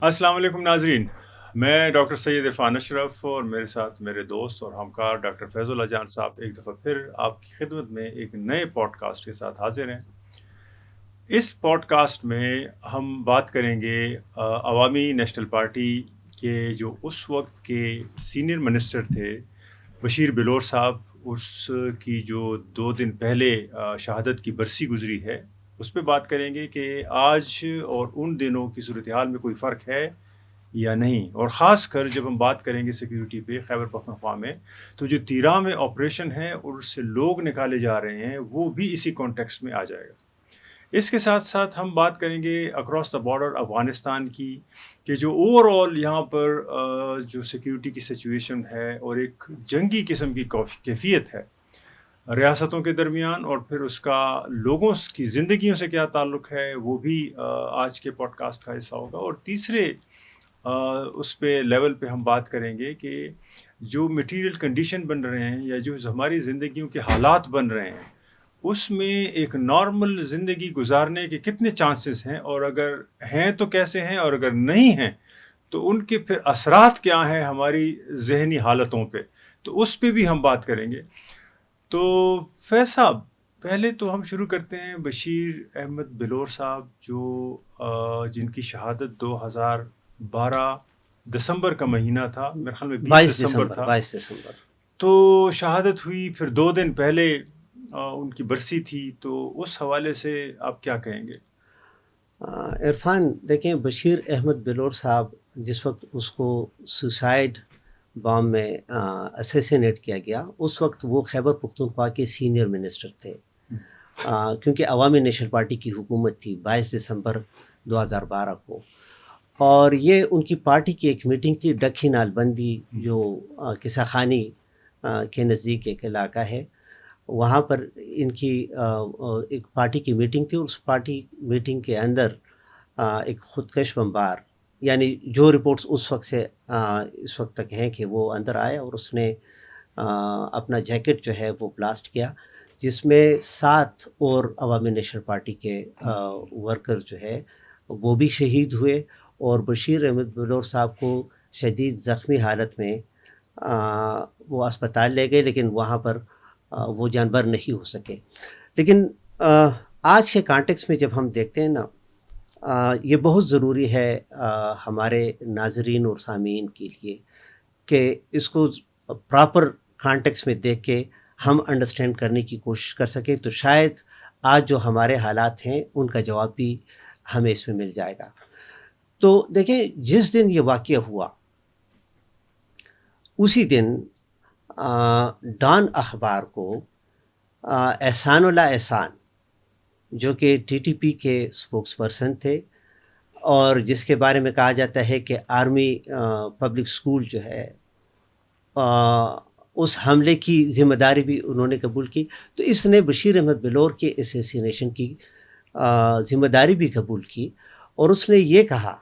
السلام علیکم ناظرین، میں ڈاکٹر سید عرفان اشرف اور میرے ساتھ میرے دوست اور ہمکار ڈاکٹر فیض اللہ جان صاحب ایک دفعہ پھر آپ کی خدمت میں ایک نئے پوڈ کاسٹ کے ساتھ حاضر ہیں۔ اس پوڈ کاسٹ میں ہم بات کریں گے عوامی نیشنل پارٹی کے جو اس وقت کے سینئر منسٹر تھے بشیر بلور صاحب، اس کی جو 2 دن پہلے شہادت کی برسی گزری ہے، اس پہ بات کریں گے کہ آج اور ان دنوں کی صورتحال میں کوئی فرق ہے یا نہیں، اور خاص کر جب ہم بات کریں گے سیکیورٹی پہ خیبر پختونخوا میں، تو جو تیرا میں آپریشن ہے اور اس سے لوگ نکالے جا رہے ہیں وہ بھی اسی کانٹیکسٹ میں آ جائے گا۔ اس کے ساتھ ساتھ ہم بات کریں گے اکراس دا بارڈر افغانستان کی، کہ جو اوور آل یہاں پر جو سیکیورٹی کی سچویشن ہے اور ایک جنگی قسم کی کیفیت ہے ریاستوں کے درمیان، اور پھر اس کا لوگوں کی زندگیوں سے کیا تعلق ہے، وہ بھی آج کے پوڈ کاسٹ کا حصہ ہوگا۔ اور تیسرے اس پہ لیول پہ ہم بات کریں گے کہ جو مٹیریل کنڈیشن بن رہے ہیں یا جو ہماری زندگیوں کے حالات بن رہے ہیں، اس میں ایک نارمل زندگی گزارنے کے کتنے چانسز ہیں، اور اگر ہیں تو کیسے ہیں، اور اگر نہیں ہیں تو ان کے پھر اثرات کیا ہیں ہماری ذہنی حالتوں پہ، تو اس پہ بھی ہم بات کریں گے۔ تو فیض صاحب، پہلے تو ہم شروع کرتے ہیں بشیر احمد بلور صاحب، جو جن کی شہادت 2012 دسمبر کا مہینہ تھا، میرے خیال میں 20 دسمبر تھا۔ 22 دسمبر تو شہادت ہوئی، پھر 2 دن پہلے ان کی برسی تھی، تو اس حوالے سے آپ کیا کہیں گے؟ عرفان دیکھیں، بشیر احمد بلور صاحب جس وقت اس کو سوسائڈ بام میں اسیسینیٹ کیا گیا، اس وقت وہ خیبر پختونخوا کے سینئر منسٹر تھے، کیونکہ عوامی نیشنل پارٹی کی حکومت تھی 22 دسمبر 2012 کو، اور یہ ان کی پارٹی کی ایک میٹنگ تھی ڈکھی نال بندی، جو قصہ خانی کے نزدیک ایک علاقہ ہے، وہاں پر ان کی ایک پارٹی کی میٹنگ تھی، اور اس پارٹی میٹنگ کے اندر ایک خودکش بمبار، یعنی جو رپورٹس اس وقت سے اس وقت تک ہیں کہ وہ اندر آیا اور اس نے اپنا جیکٹ جو ہے وہ بلاسٹ کیا، جس میں 7 اور عوامی نیشنل پارٹی کے ورکر جو ہے وہ بھی شہید ہوئے، اور بشیر احمد بلور صاحب کو شدید زخمی حالت میں وہ اسپتال لے گئے، لیکن وہاں پر وہ جانبر نہیں ہو سکے۔ لیکن آج کے کانٹیکس میں جب ہم دیکھتے ہیں نا، یہ بہت ضروری ہے ہمارے ناظرین اور سامعین کے لیے کہ اس کو پراپر کانٹیکس میں دیکھ کے ہم انڈرسٹینڈ کرنے کی کوشش کر سکیں، تو شاید آج جو ہمارے حالات ہیں ان کا جواب بھی ہمیں اس میں مل جائے گا۔ تو دیکھیں، جس دن یہ واقعہ ہوا اسی دن ڈان اخبار کو احسان اللہ احسان، جو کہ ٹی ٹی پی کے اسپوکس پرسن تھے، اور جس کے بارے میں کہا جاتا ہے کہ آرمی پبلک اسکول جو ہے اس حملے کی ذمہ داری بھی انہوں نے قبول کی، تو اس نے بشیر احمد بلور کے اسیسینیشن کی ذمہ داری بھی قبول کی، اور اس نے یہ کہا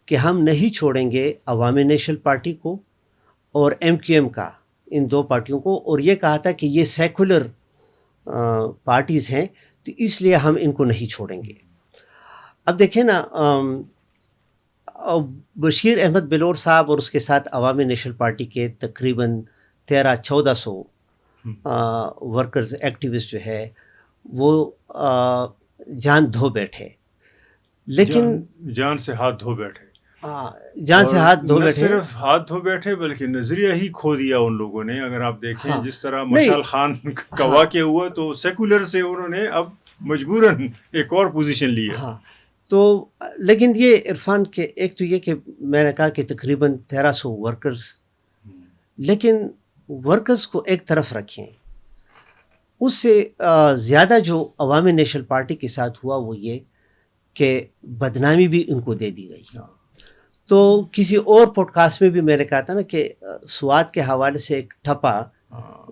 کہ ہم نہیں چھوڑیں گے عوامی نیشنل پارٹی کو اور ایم کیو ایم کا، ان 2 پارٹیوں کو، اور یہ کہا تھا کہ یہ سیکولر پارٹیز ہیں، تو اس لیے ہم ان کو نہیں چھوڑیں گے۔ اب دیکھیں نا، بشیر احمد بلور صاحب اور اس کے ساتھ عوامی نیشنل پارٹی کے تقریباً 1300-1400 ورکرز ایکٹیوسٹ جو ہے وہ جان دھو بیٹھے، لیکن جان سے ہاتھ دھو بیٹھے، جان سے ہاتھ دھو نہ بیٹھے، صرف ہاتھ دھو بیٹھے بلکہ نظریہ ہی کھو دیا ان لوگوں نے۔ اگر آپ دیکھیں ہاں جس طرح نہیں، مشال خان کا واقعہ ہوا، تو سیکولر سے انہوں نے اب مجبوراً ایک اور پوزیشن لی ہے۔ ہاں تو لیکن یہ عرفان کے ایک تو یہ کہ میں نے کہا کہ تقریباً 1300 ورکرز، لیکن ورکرز کو ایک طرف رکھیں، اس سے زیادہ جو عوامی نیشنل پارٹی کے ساتھ ہوا وہ یہ کہ بدنامی بھی ان کو دے دی گئی۔ تو کسی اور پوڈ کاسٹ میں بھی میں نے کہا تھا نا کہ سوات کے حوالے سے ایک ٹھپا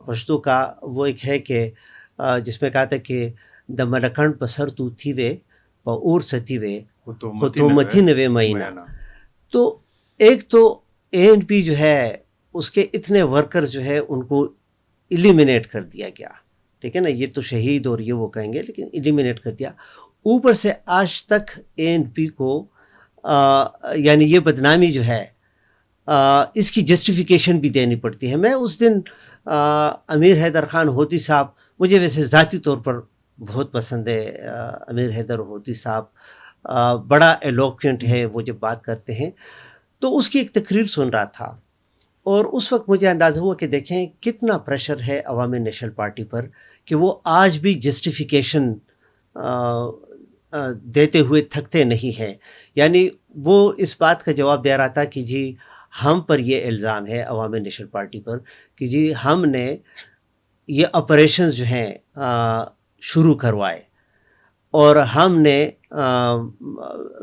پشتو کا وہ ایک ہے کہ جس میں کہا تھا کہ دا ملکنڈ پسر تو تھی وے اور ستی وے تو متی نوے مہینہ۔ تو ایک تو اے این پی جو ہے اس کے اتنے ورکر جو ہے ان کو ایلیمینیٹ کر دیا گیا، ٹھیک ہے نا، یہ تو شہید اور یہ وہ کہیں گے، لیکن ایلیمینیٹ کر دیا۔ اوپر سے آج تک اے این پی کو یعنی یہ بدنامی جو ہے اس کی جسٹیفیکیشن بھی دینی پڑتی ہے. میں اس دن امیر حیدر خان ہوتی صاحب، مجھے ویسے ذاتی طور پر بہت پسند ہے امیر حیدر ہوتی صاحب، بڑا ایلوکوینٹ ہے وہ جب بات کرتے ہیں. تو اس کی ایک تقریر سن رہا تھا اور اس وقت مجھے اندازہ ہوا کہ دیکھیں کتنا پریشر ہے عوامی نیشنل پارٹی پر کہ وہ آج بھی جسٹیفیکیشن دیتے ہوئے تھکتے نہیں ہیں. یعنی وہ اس بات کا جواب دے رہا تھا کہ جی ہم پر یہ الزام ہے عوامی نیشنل پارٹی پر کہ جی ہم نے یہ آپریشنز جو ہیں شروع کروائے اور ہم نے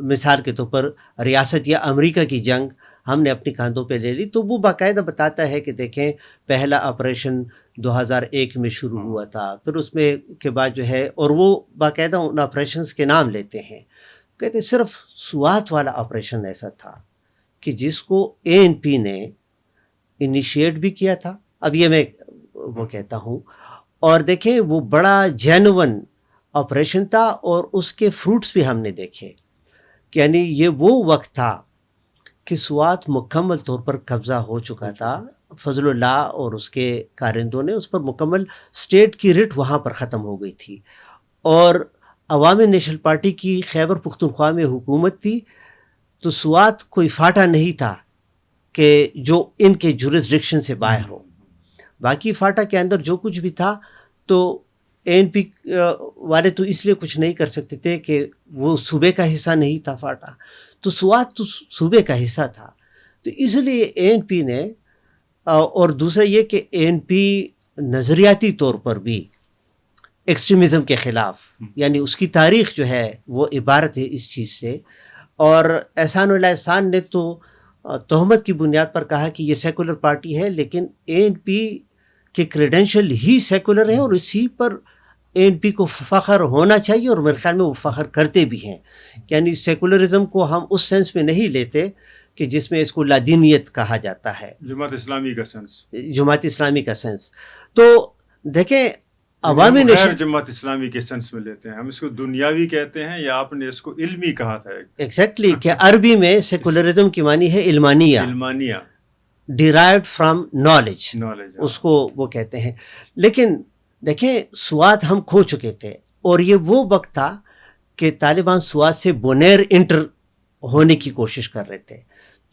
مثال کے طور پر ریاست یا امریکہ کی جنگ ہم نے اپنی کاندھوں پہ لے لی. تو وہ باقاعدہ بتاتا ہے کہ دیکھیں پہلا آپریشن 2001 میں شروع ہوا تھا، پھر اس میں کے بعد جو ہے، اور وہ باقاعدہ ان آپریشنز کے نام لیتے ہیں. کہتے صرف سوات والا آپریشن ایسا تھا کہ جس کو ANP نے انیشیٹ بھی کیا تھا. اب یہ میں وہ کہتا ہوں، اور دیکھیں وہ بڑا جینون آپریشن تھا اور اس کے فروٹس بھی ہم نے دیکھے. کہ یعنی یہ وہ وقت تھا کہ سوات مکمل طور پر قبضہ ہو چکا تھا. فضل اللہ اور اس کے کارندوں نے اس پر مکمل اسٹیٹ کی رٹ وہاں پر ختم ہو گئی تھی، اور عوامی نیشنل پارٹی کی خیبر پختونخوا میں حکومت تھی. تو سوات کوئی فاٹا نہیں تھا کہ جو ان کے جورسڈکشن سے باہر ہو. باقی فاٹا کے اندر جو کچھ بھی تھا تو ANP والے تو اس لیے کچھ نہیں کر سکتے تھے کہ وہ صوبے کا حصہ نہیں تھا فاٹا، تو سوات تو صوبے کا حصہ تھا. تو اس لیے ANP نے، اور دوسرا یہ کہ ANP نظریاتی طور پر بھی ایکسٹریمزم کے خلاف، یعنی اس کی تاریخ جو ہے وہ عبارت ہے اس چیز سے. اور احسان اللہ احسان نے تو تہمت کی بنیاد پر کہا کہ یہ سیکولر پارٹی ہے، لیکن ANP کے کریڈینشل ہی سیکولر ہیں اور اسی پر ANP کو فخر ہونا چاہیے، اور میرے خیال میں وہ فخر کرتے بھی ہیں. یعنی سیکولرزم کو ہم اس سینس میں نہیں لیتے کہ جس میں اس کو لادینیت کہا جاتا ہے، جماعت اسلامی کا سینس، جماعت اسلامی کا سینس. تو دیکھیں عوامی غیر جماعت اسلامی کے سینس میں لیتے ہیں، ہم اس کو دنیاوی کہتے ہیں، یا آپ نے اس کو علمی کہا تھا. ایگزیکٹلی کہ عربی میں سیکولرزم کی معنی ہے علمانیہ، ڈیرائیوڈ فرام نالج، اس کو وہ کہتے ہیں. لیکن دیکھیں سوات ہم کھو چکے تھے، اور یہ وہ وقت تھا کہ طالبان سوات سے بونیر انٹر ہونے کی کوشش کر رہے تھے.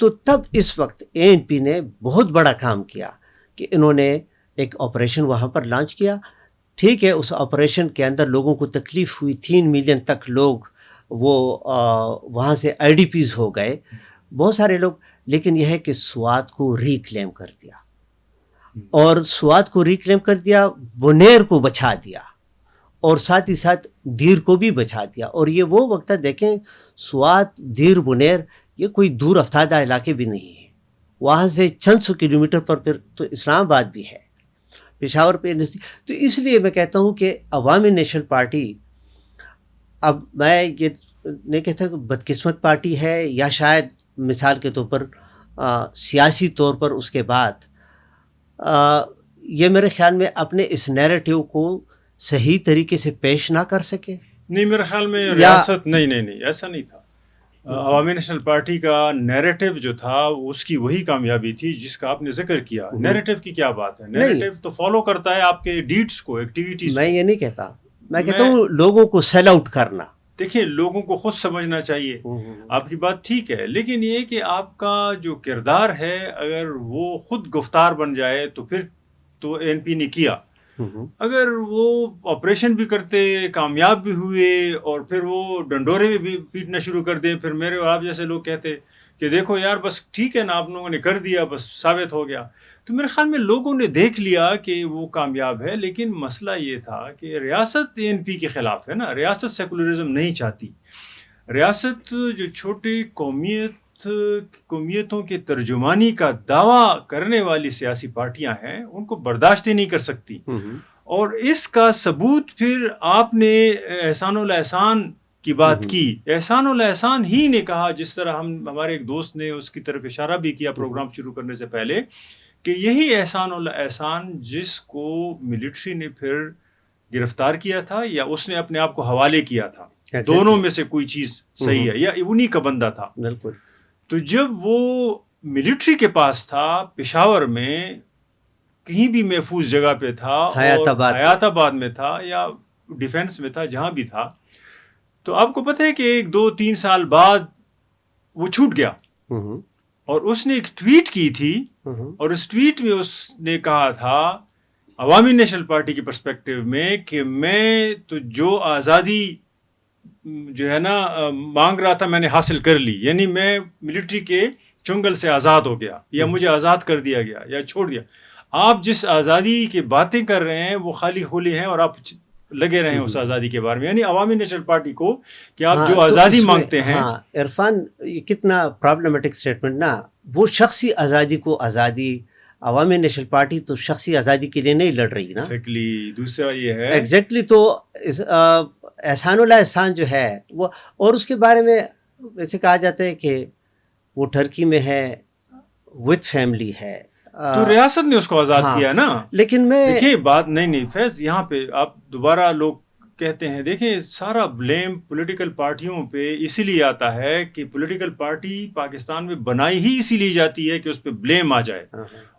تو تب اس وقت ANP نے بہت بڑا کام کیا کہ انہوں نے ایک آپریشن وہاں پر لانچ کیا. ٹھیک ہے، اس آپریشن کے اندر لوگوں کو تکلیف ہوئی، 3 ملین تک لوگ وہ وہاں سے IDPs ہو گئے، بہت سارے لوگ. لیکن یہ ہے کہ سوات کو ریکلیم کر دیا، اور سوات کو ریکلیم کر دیا، بونیر کو بچا دیا، اور ساتھ ہی ساتھ دیر کو بھی بچا دیا. اور یہ وہ وقت ہے، دیکھیں سوات، دیر، بونیر یہ کوئی دور افتادہ علاقے بھی نہیں ہیں. وہاں سے چند سو کلومیٹر پر پھر تو اسلام آباد بھی ہے، پشاور پہ نزدیک. تو اس لیے میں کہتا ہوں کہ عوامی نیشنل پارٹی، اب میں یہ نہیں کہتا کہ بدقسمت پارٹی ہے، یا شاید مثال کے طور پر سیاسی طور پر اس کے بعد یہ میرے خیال میں اپنے اس نیریٹیو کو صحیح طریقے سے پیش نہ کر سکے. نہیں، میرے خیال میں ریاست نہیں ایسا نہیں تھا. عوامی نیشنل پارٹی کا نیریٹو جو تھا اس کی وہی کامیابی تھی جس کا آپ نے ذکر کیا. نیریٹو کی کیا بات ہے، نیریٹو تو فالو کرتا ہے آپ کے ڈیڈز کو، ایکٹیویٹیز. میں یہ نہیں کہتا، میں کہتا ہوں لوگوں کو سیل آؤٹ کرنا. دیکھیں لوگوں کو خود سمجھنا چاہیے، آپ کی بات ٹھیک ہے، لیکن یہ کہ آپ کا جو کردار ہے اگر وہ خود گفتار بن جائے تو پھر تو ANP نے کیا. اگر وہ آپریشن بھی کرتے، کامیاب بھی ہوئے، اور پھر وہ ڈنڈورے میں بھی پیٹنا شروع کر دیں، پھر میرے اور آپ جیسے لوگ کہتے کہ دیکھو یار بس ٹھیک ہے نا، آپ لوگوں نے کر دیا، بس ثابت ہو گیا. تو میرے خیال میں لوگوں نے دیکھ لیا کہ وہ کامیاب ہے. لیکن مسئلہ یہ تھا کہ ریاست ANP کے خلاف ہے نا، ریاست سیکولرزم نہیں چاہتی. ریاست جو چھوٹی قومیتوں کے ترجمانی کا دعویٰ کرنے والی سیاسی پارٹیاں ہیں ان کو برداشت ہی نہیں کر سکتی. اور اس کا ثبوت پھر آپ نے احسان الاحسان کی بات کی. احسان الاحسان ہی نے کہا، جس طرح ہمارے ایک دوست نے اس کی طرف اشارہ بھی کیا پروگرام شروع کرنے سے پہلے، کہ یہی احسان الاحسان جس کو ملٹری نے پھر گرفتار کیا تھا، یا اس نے اپنے آپ کو حوالے کیا تھا. دونوں میں سے کوئی چیز صحیح ہے یا انہی کا بندہ تھا. بالکل. تو جب وہ ملٹری کے پاس تھا پشاور میں کہیں بھی محفوظ جگہ پہ تھا اور حیات آباد میں تھا یا ڈیفینس میں تھا جہاں بھی تھا, تو آپ کو پتہ ہے کہ 1-2-3 سال بعد وہ چھوٹ گیا اور اس نے ایک ٹویٹ کی تھی اور اس ٹویٹ میں اس نے کہا تھا عوامی نیشنل پارٹی کے پرسپیکٹو میں کہ میں تو جو آزادی جو ہے نا مانگ رہا تھا میں نے حاصل کر لی, یعنی میں ملٹری کے چنگل سے آزاد ہو گیا یا مجھے آزاد کر دیا گیا یا چھوڑ دیا. آپ جس آزادی کی باتیں کر رہے ہیں وہ خالی خولی ہیں اور آپ لگے رہے ہیں اس آزادی کے بارے میں, یعنی عوامی نیشنل پارٹی کو کہ آپ جو آزادی مانگتے ہیں. عرفان یہ کتنا پرابلمٹک اسٹیٹمنٹ نا, وہ شخصی آزادی کو آزادی, عوامی نیشنل پارٹی تو شخصی آزادی کے لیے نہیں لڑ رہی نا. دوسرا یہ ہے ایگزیکٹلی. تو احسان اللہ احسان جو ہے وہ, اور اس کے بارے میں ویسے کہا جاتا ہے کہ وہ ٹرکی میں ہے وتھ فیملی ہے, تو ریاست نے اس کو آزاد کیا نا. لیکن میں دیکھیے بات نہیں فیض, یہاں پہ آپ دوبارہ لوگ کہتے ہیں دیکھیں سارا بلیم پولیٹیکل پارٹیوں پہ اسی لیے آتا ہے کہ پولیٹیکل پارٹی پاکستان میں بنائی ہی اسی لیے جاتی ہے کہ اس پہ بلیم آ جائے,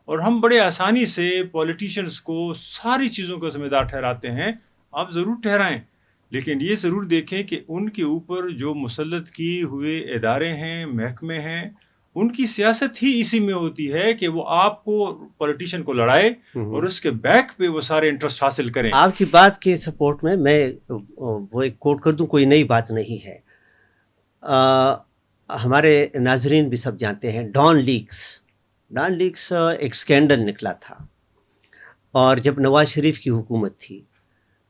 اور ہم بڑے آسانی سے پولیٹیشنز کو ساری چیزوں کا ذمہ دار ٹھہراتے ہیں. آپ ضرور ٹھہرائیں, لیکن یہ ضرور دیکھیں کہ ان کے اوپر جو مسلط کیے ہوئے ادارے ہیں, محکمے ہیں, ان کی سیاست ہی اسی میں ہوتی ہے کہ وہ آپ کو پولیٹیشین کو لڑائے اور اس کے بیک پہ وہ سارے انٹرسٹ حاصل کریں. آپ کی بات کے سپورٹ میں وہ ایک کوٹ کر دوں, کوئی نئی بات نہیں ہے. ہمارے ناظرین بھی سب جانتے ہیں ڈان لیکس ایک سکینڈل نکلا تھا, اور جب نواز شریف کی حکومت تھی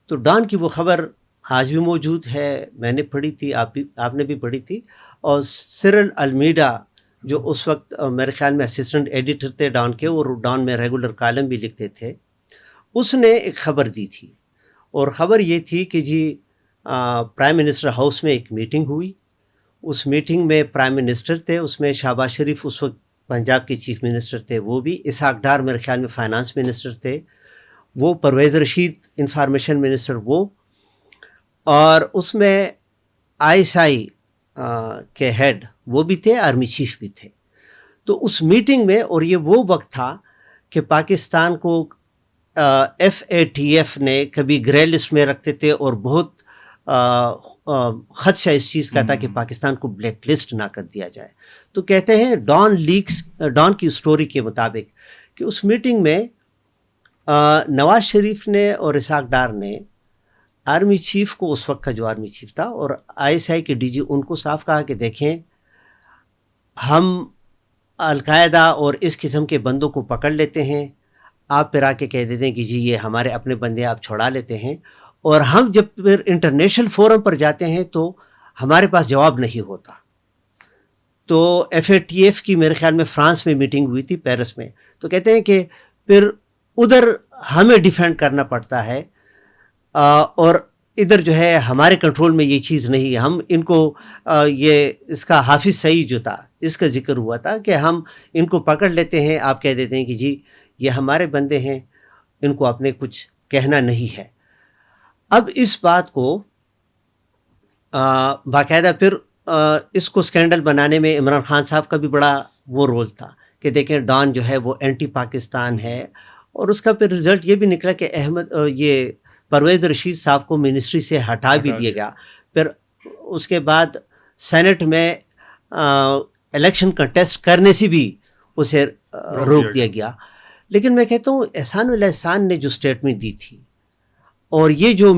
تو ڈان کی وہ خبر آج بھی موجود ہے, میں نے پڑھی تھی, آپ نے بھی پڑھی تھی. اور سرل المیڈا جو اس وقت میرے خیال میں اسسٹنٹ ایڈیٹر تھے ڈان کے, اور ڈان میں ریگولر کالم بھی لکھتے تھے, اس نے ایک خبر دی تھی, اور خبر یہ تھی کہ جی پرائم منسٹر ہاؤس میں ایک میٹنگ ہوئی. اس میٹنگ میں پرائم منسٹر تھے, اس میں شہباز شریف اس وقت پنجاب کے چیف منسٹر تھے, وہ بھی اسحاق ڈار میرے خیال میں فائنانس منسٹر تھے, وہ پرویز رشید انفارمیشن منسٹر وہ, اور اس میں ISI کے ہیڈ وہ بھی تھے, آرمی چیف بھی تھے. تو اس میٹنگ میں, اور یہ وہ وقت تھا کہ پاکستان کو FATF نے کبھی گرے لسٹ میں رکھتے تھے اور بہت خدشہ اس چیز کا تھا کہ پاکستان کو بلیک لسٹ نہ کر دیا جائے. تو کہتے ہیں ڈان کی اسٹوری کے مطابق کہ اس میٹنگ میں نواز شریف نے اور اسحاق ڈار نے آرمی چیف کو, اس وقت کا جو آرمی چیف تھا, اور ISI کے DG ان کو صاف کہا کہ دیکھیں ہم القاعدہ اور اس قسم کے بندوں کو پکڑ لیتے ہیں, آپ پھر آ کے کہہ دیتے ہیں کہ جی یہ ہمارے اپنے بندے, آپ چھوڑا لیتے ہیں, اور ہم جب پھر انٹرنیشنل فورم پر جاتے ہیں تو ہمارے پاس جواب نہیں ہوتا. تو FATF کی میرے خیال میں فرانس میں میٹنگ ہوئی تھی, پیرس میں, تو کہتے ہیں کہ پھر ادھر ہمیں ڈیفینڈ کرنا پڑتا ہے, اور ادھر جو ہے ہمارے کنٹرول میں یہ چیز نہیں ہے. ہم ان کو یہ اس کا حافظ سعید جو تھا اس کا ذکر ہوا تھا کہ ہم ان کو پکڑ لیتے ہیں, آپ کہہ دیتے ہیں کہ جی یہ ہمارے بندے ہیں, ان کو آپ نے کچھ کہنا نہیں ہے. اب اس بات کو باقاعدہ پھر اس کو سکینڈل بنانے میں عمران خان صاحب کا بھی بڑا وہ رول تھا کہ دیکھیں ڈان جو ہے وہ اینٹی پاکستان ہے, اور اس کا پھر رزلٹ یہ بھی نکلا کہ یہ پرویز رشید صاحب کو منسٹری سے ہٹا بھی دیا گیا. پھر اس کے بعد سینٹ میں الیکشن کنٹیسٹ کرنے سے بھی اسے روک دیا گیا. لیکن میں کہتا ہوں احسان اللہ احسان نے جو اسٹیٹمنٹ دی تھی, اور یہ جو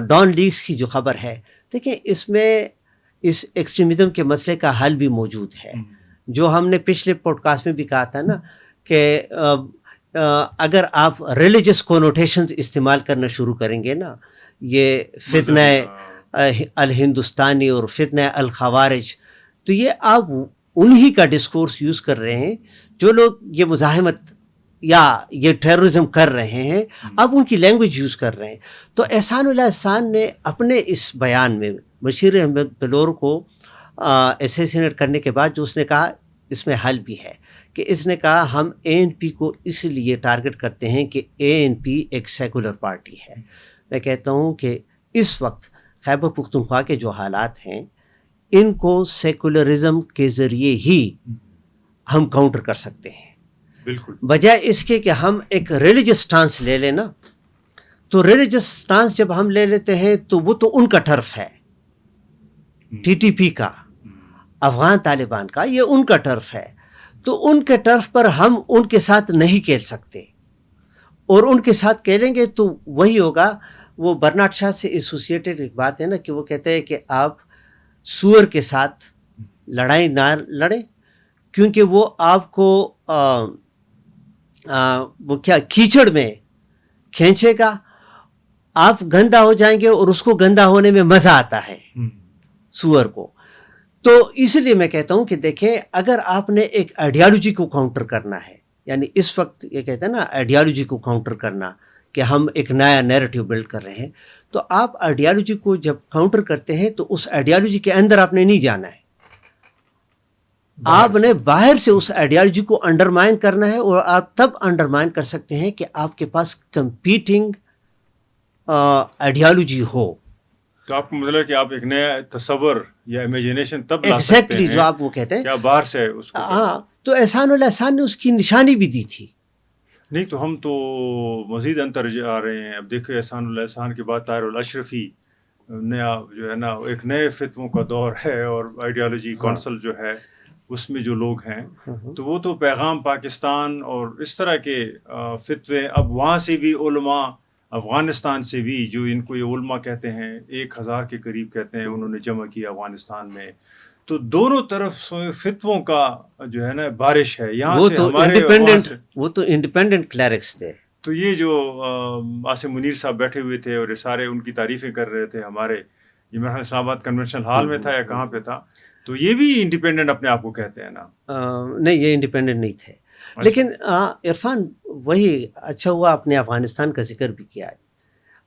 ڈان لیکس کی جو خبر ہے, دیکھیں اس میں اس ایکسٹریمزم کے مسئلے کا حل بھی موجود ہے, جو ہم نے پچھلے پوڈ کاسٹ میں بھی کہا تھا نا کہ اگر آپ ریلیجس کونوٹیشنز استعمال کرنا شروع کریں گے نا, یہ فتنہ الہندوستانی اور فتنہ الخوارج, تو یہ آپ انہی کا ڈسکورس یوز کر رہے ہیں جو لوگ یہ مزاحمت یا یہ ٹیررزم کر رہے ہیں, اب ان کی لینگویج یوز کر رہے ہیں. تو احسان اللہ احسان نے اپنے اس بیان میں بشیر احمد بلور کو اسیسینیٹ کرنے کے بعد جو اس نے کہا, اس میں حل بھی ہے کہ اس نے کہا ہم ANP کو اس لیے ٹارگٹ کرتے ہیں کہ ANP ایک سیکولر پارٹی ہے. میں کہتا ہوں کہ اس وقت خیبر پختونخوا کے جو حالات ہیں ان کو سیکولرزم کے ذریعے ہی ہم کاؤنٹر کر سکتے ہیں. بالکل. بجائے اس کے کہ ہم ایک ریلیجس سٹانس لے لیں نا, تو ریلیجس سٹانس جب ہم لے لیتے ہیں تو وہ تو ان کا ٹرف ہے, ٹی ٹی پی کا, افغان طالبان کا, یہ ان کا ٹرف ہے. تو ان کے ٹرف پر ہم ان کے ساتھ نہیں کھیل سکتے, اور ان کے ساتھ کھیلیں گے تو وہی ہوگا. وہ برنارڈ شاہ سے ایسوسیٹڈ ایک بات ہے نا کہ وہ کہتے ہیں کہ آپ سور کے ساتھ لڑائی نہ لڑیں, کیونکہ وہ آپ کو وہ کیا کیچڑ میں کھینچے گا, آپ گندا ہو جائیں گے اور اس کو گندا ہونے میں مزہ آتا ہے سور کو. تو اسی لیے میں کہتا ہوں کہ دیکھیں, اگر آپ نے ایک آئیڈیالوجی کو کاؤنٹر کرنا ہے, یعنی اس وقت یہ کہتے ہیں نا آئیڈیالوجی کو کاؤنٹر کرنا, کہ ہم ایک نیا نیریٹو بلڈ کر رہے ہیں, تو آپ آئیڈیالوجی کو جب کاؤنٹر کرتے ہیں تو اس آئیڈیالوجی کے اندر آپ نے نہیں جانا ہے, آپ نے باہر سے اس آئیڈیالوجی کو انڈرمائن کرنا ہے, اور آپ تب انڈرمائن کر سکتے ہیں کہ آپ کے پاس کمپیٹنگ آئیڈیالوجی ہو. تو آپ کو مطلب کہ آپ ایک نیا تصور یا امیجنیشن تب لا سکتے ایگزیکٹلی ہیں جو آپ وہ کہتے ہیں, کیا باہر سے اس کو. ہاں, تو احسان اللہ احسان نے اس کی نشانی بھی دی تھی. نہیں تو ہم تو مزید انتر جا رہے ہیں. اب دیکھیں احسان اللہ احسان کے بعد طاہر الاشرفی, نیا جو ہے نا ایک نئے فتووں کا دور ہے, اور آئیڈیالوجی کونسل جو ہے اس میں جو لوگ ہیں, تو وہ تو پیغام پاکستان اور اس طرح کے فتوے, اب وہاں سے بھی علماء, افغانستان سے بھی, جو ان کو یہ علماء کہتے ہیں 1000 کے قریب کہتے ہیں انہوں نے جمع کیا افغانستان میں, تو دونوں طرف فتووں کا جو ہے نا بارش ہے. یہاں وہ سے تو ہمارے انڈیپینڈنٹ, وہ تو انڈیپینڈنٹ کلیرکس تھے. تو یہ جو عاصم منیر صاحب بیٹھے ہوئے تھے اور یہ سارے ان کی تعریفیں کر رہے تھے, ہمارے یہ میرا اسلام آباد کنونشن ہال میں تھا یا کہاں پہ تھا, تو یہ بھی انڈیپینڈنٹ اپنے آپ کو کہتے ہیں نا. نہیں, یہ انڈیپینڈنٹ نہیں تھے. لیکن عرفان, وہی اچھا ہوا آپ نے افغانستان کا ذکر بھی کیا ہے.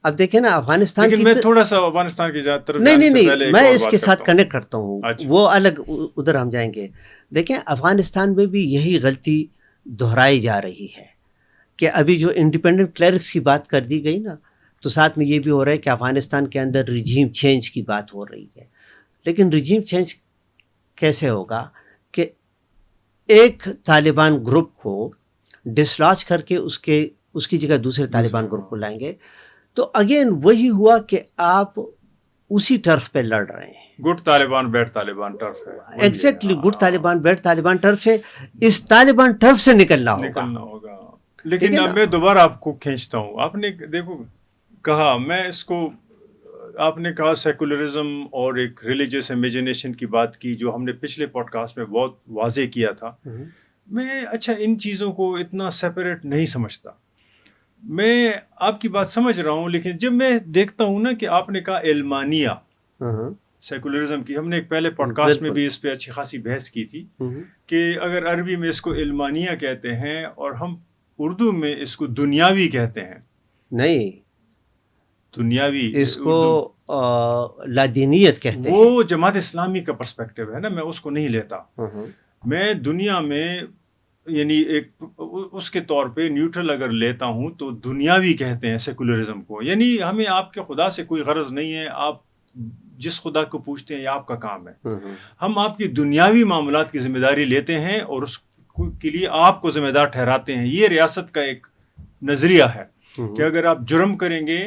اب دیکھیں نا افغانستان, لیکن میں تھوڑا سا افغانستان کی طرف نہیں, میں اس کے ساتھ کنیکٹ کرتا ہوں, وہ الگ ادھر ہم جائیں گے. دیکھیں افغانستان میں بھی یہی غلطی دہرائی جا رہی ہے کہ ابھی جو انڈیپینڈنٹ کلیرکس کی بات کر دی گئی نا, تو ساتھ میں یہ بھی ہو رہا ہے کہ افغانستان کے اندر ریجیم چینج کی بات ہو رہی ہے. لیکن ریجیم چینج کیسے ہوگا کہ ایک طالبان گروپ کو ڈسلاچ کر کے اس کی جگہ دوسرے طالبان گروپ کو لائیں گے, تو اگین وہی ہوا کہ آپ اسی ٹرف پہ لڑ رہے ہیں. گڈ طالبان بیڈ طالبان ٹرف ہے. Exactly, good Taliban bad Taliban ٹرف ہے. اس طالبان ٹرف سے نکلنا ہوگا. لیکن اب میں دوبارہ آپ کو کھینچتا ہوں. آپ نے دیکھو کہا, میں اس کو, آپ نے کہا سیکولرزم اور ایک ریلیجیس امیجنیشن کی بات کی, جو ہم نے پچھلے پوڈ کاسٹ میں بہت واضح کیا تھا. میں اچھا ان چیزوں کو اتنا سیپریٹ نہیں سمجھتا. میں آپ کی بات سمجھ رہا ہوں, لیکن جب میں دیکھتا ہوں نا کہ آپ نے کہا علمانیہ سیکولرزم کی, ہم نے ایک پہلے پوڈ کاسٹ میں بھی اس پہ اچھی خاصی بحث کی تھی کہ اگر عربی میں اس کو علمانیہ کہتے ہیں اور ہم اردو میں اس کو دنیاوی کہتے ہیں. نہیں, دنیاوی اس کو لادینیت کہتے ہیں. وہ جماعت اسلامی کا پرسپیکٹو ہے نا, میں اس کو نہیں لیتا. میں دنیا میں یعنی ایک اس کے طور پہ نیوٹرل اگر لیتا ہوں تو دنیاوی کہتے ہیں سیکولرزم کو. یعنی ہمیں آپ کے خدا سے کوئی غرض نہیں ہے, آپ جس خدا کو پوچھتے ہیں یہ آپ کا کام ہے. ہم آپ کی دنیاوی معاملات کی ذمہ داری لیتے ہیں اور اس کے لیے آپ کو ذمہ دار ٹھہراتے ہیں. یہ ریاست کا ایک نظریہ ہے کہ اگر آپ جرم کریں گے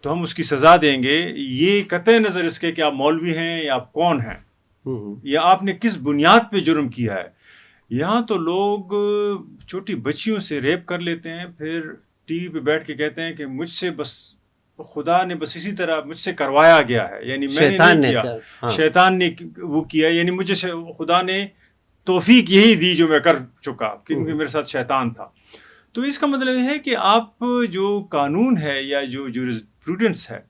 تو ہم اس کی سزا دیں گے, یہ قطع نظر اس کے کہ آپ مولوی ہیں یا آپ کون ہیں یا آپ نے کس بنیاد پہ جرم کیا ہے. یہاں تو لوگ چھوٹی بچیوں سے ریپ کر لیتے ہیں, پھر ٹی وی پہ بیٹھ کے کہتے ہیں کہ مجھ سے بس خدا نے بس اسی طرح مجھ سے کروایا گیا ہے, یعنی میں نے نہیں کیا, شیطان نے وہ کیا, یعنی مجھے خدا نے توفیق یہی دی جو میں کر چکا کیونکہ میرے ساتھ شیطان تھا. تو اس کا مطلب یہ ہے کہ آپ جو قانون ہے یا جو جورسپروڈنس ہے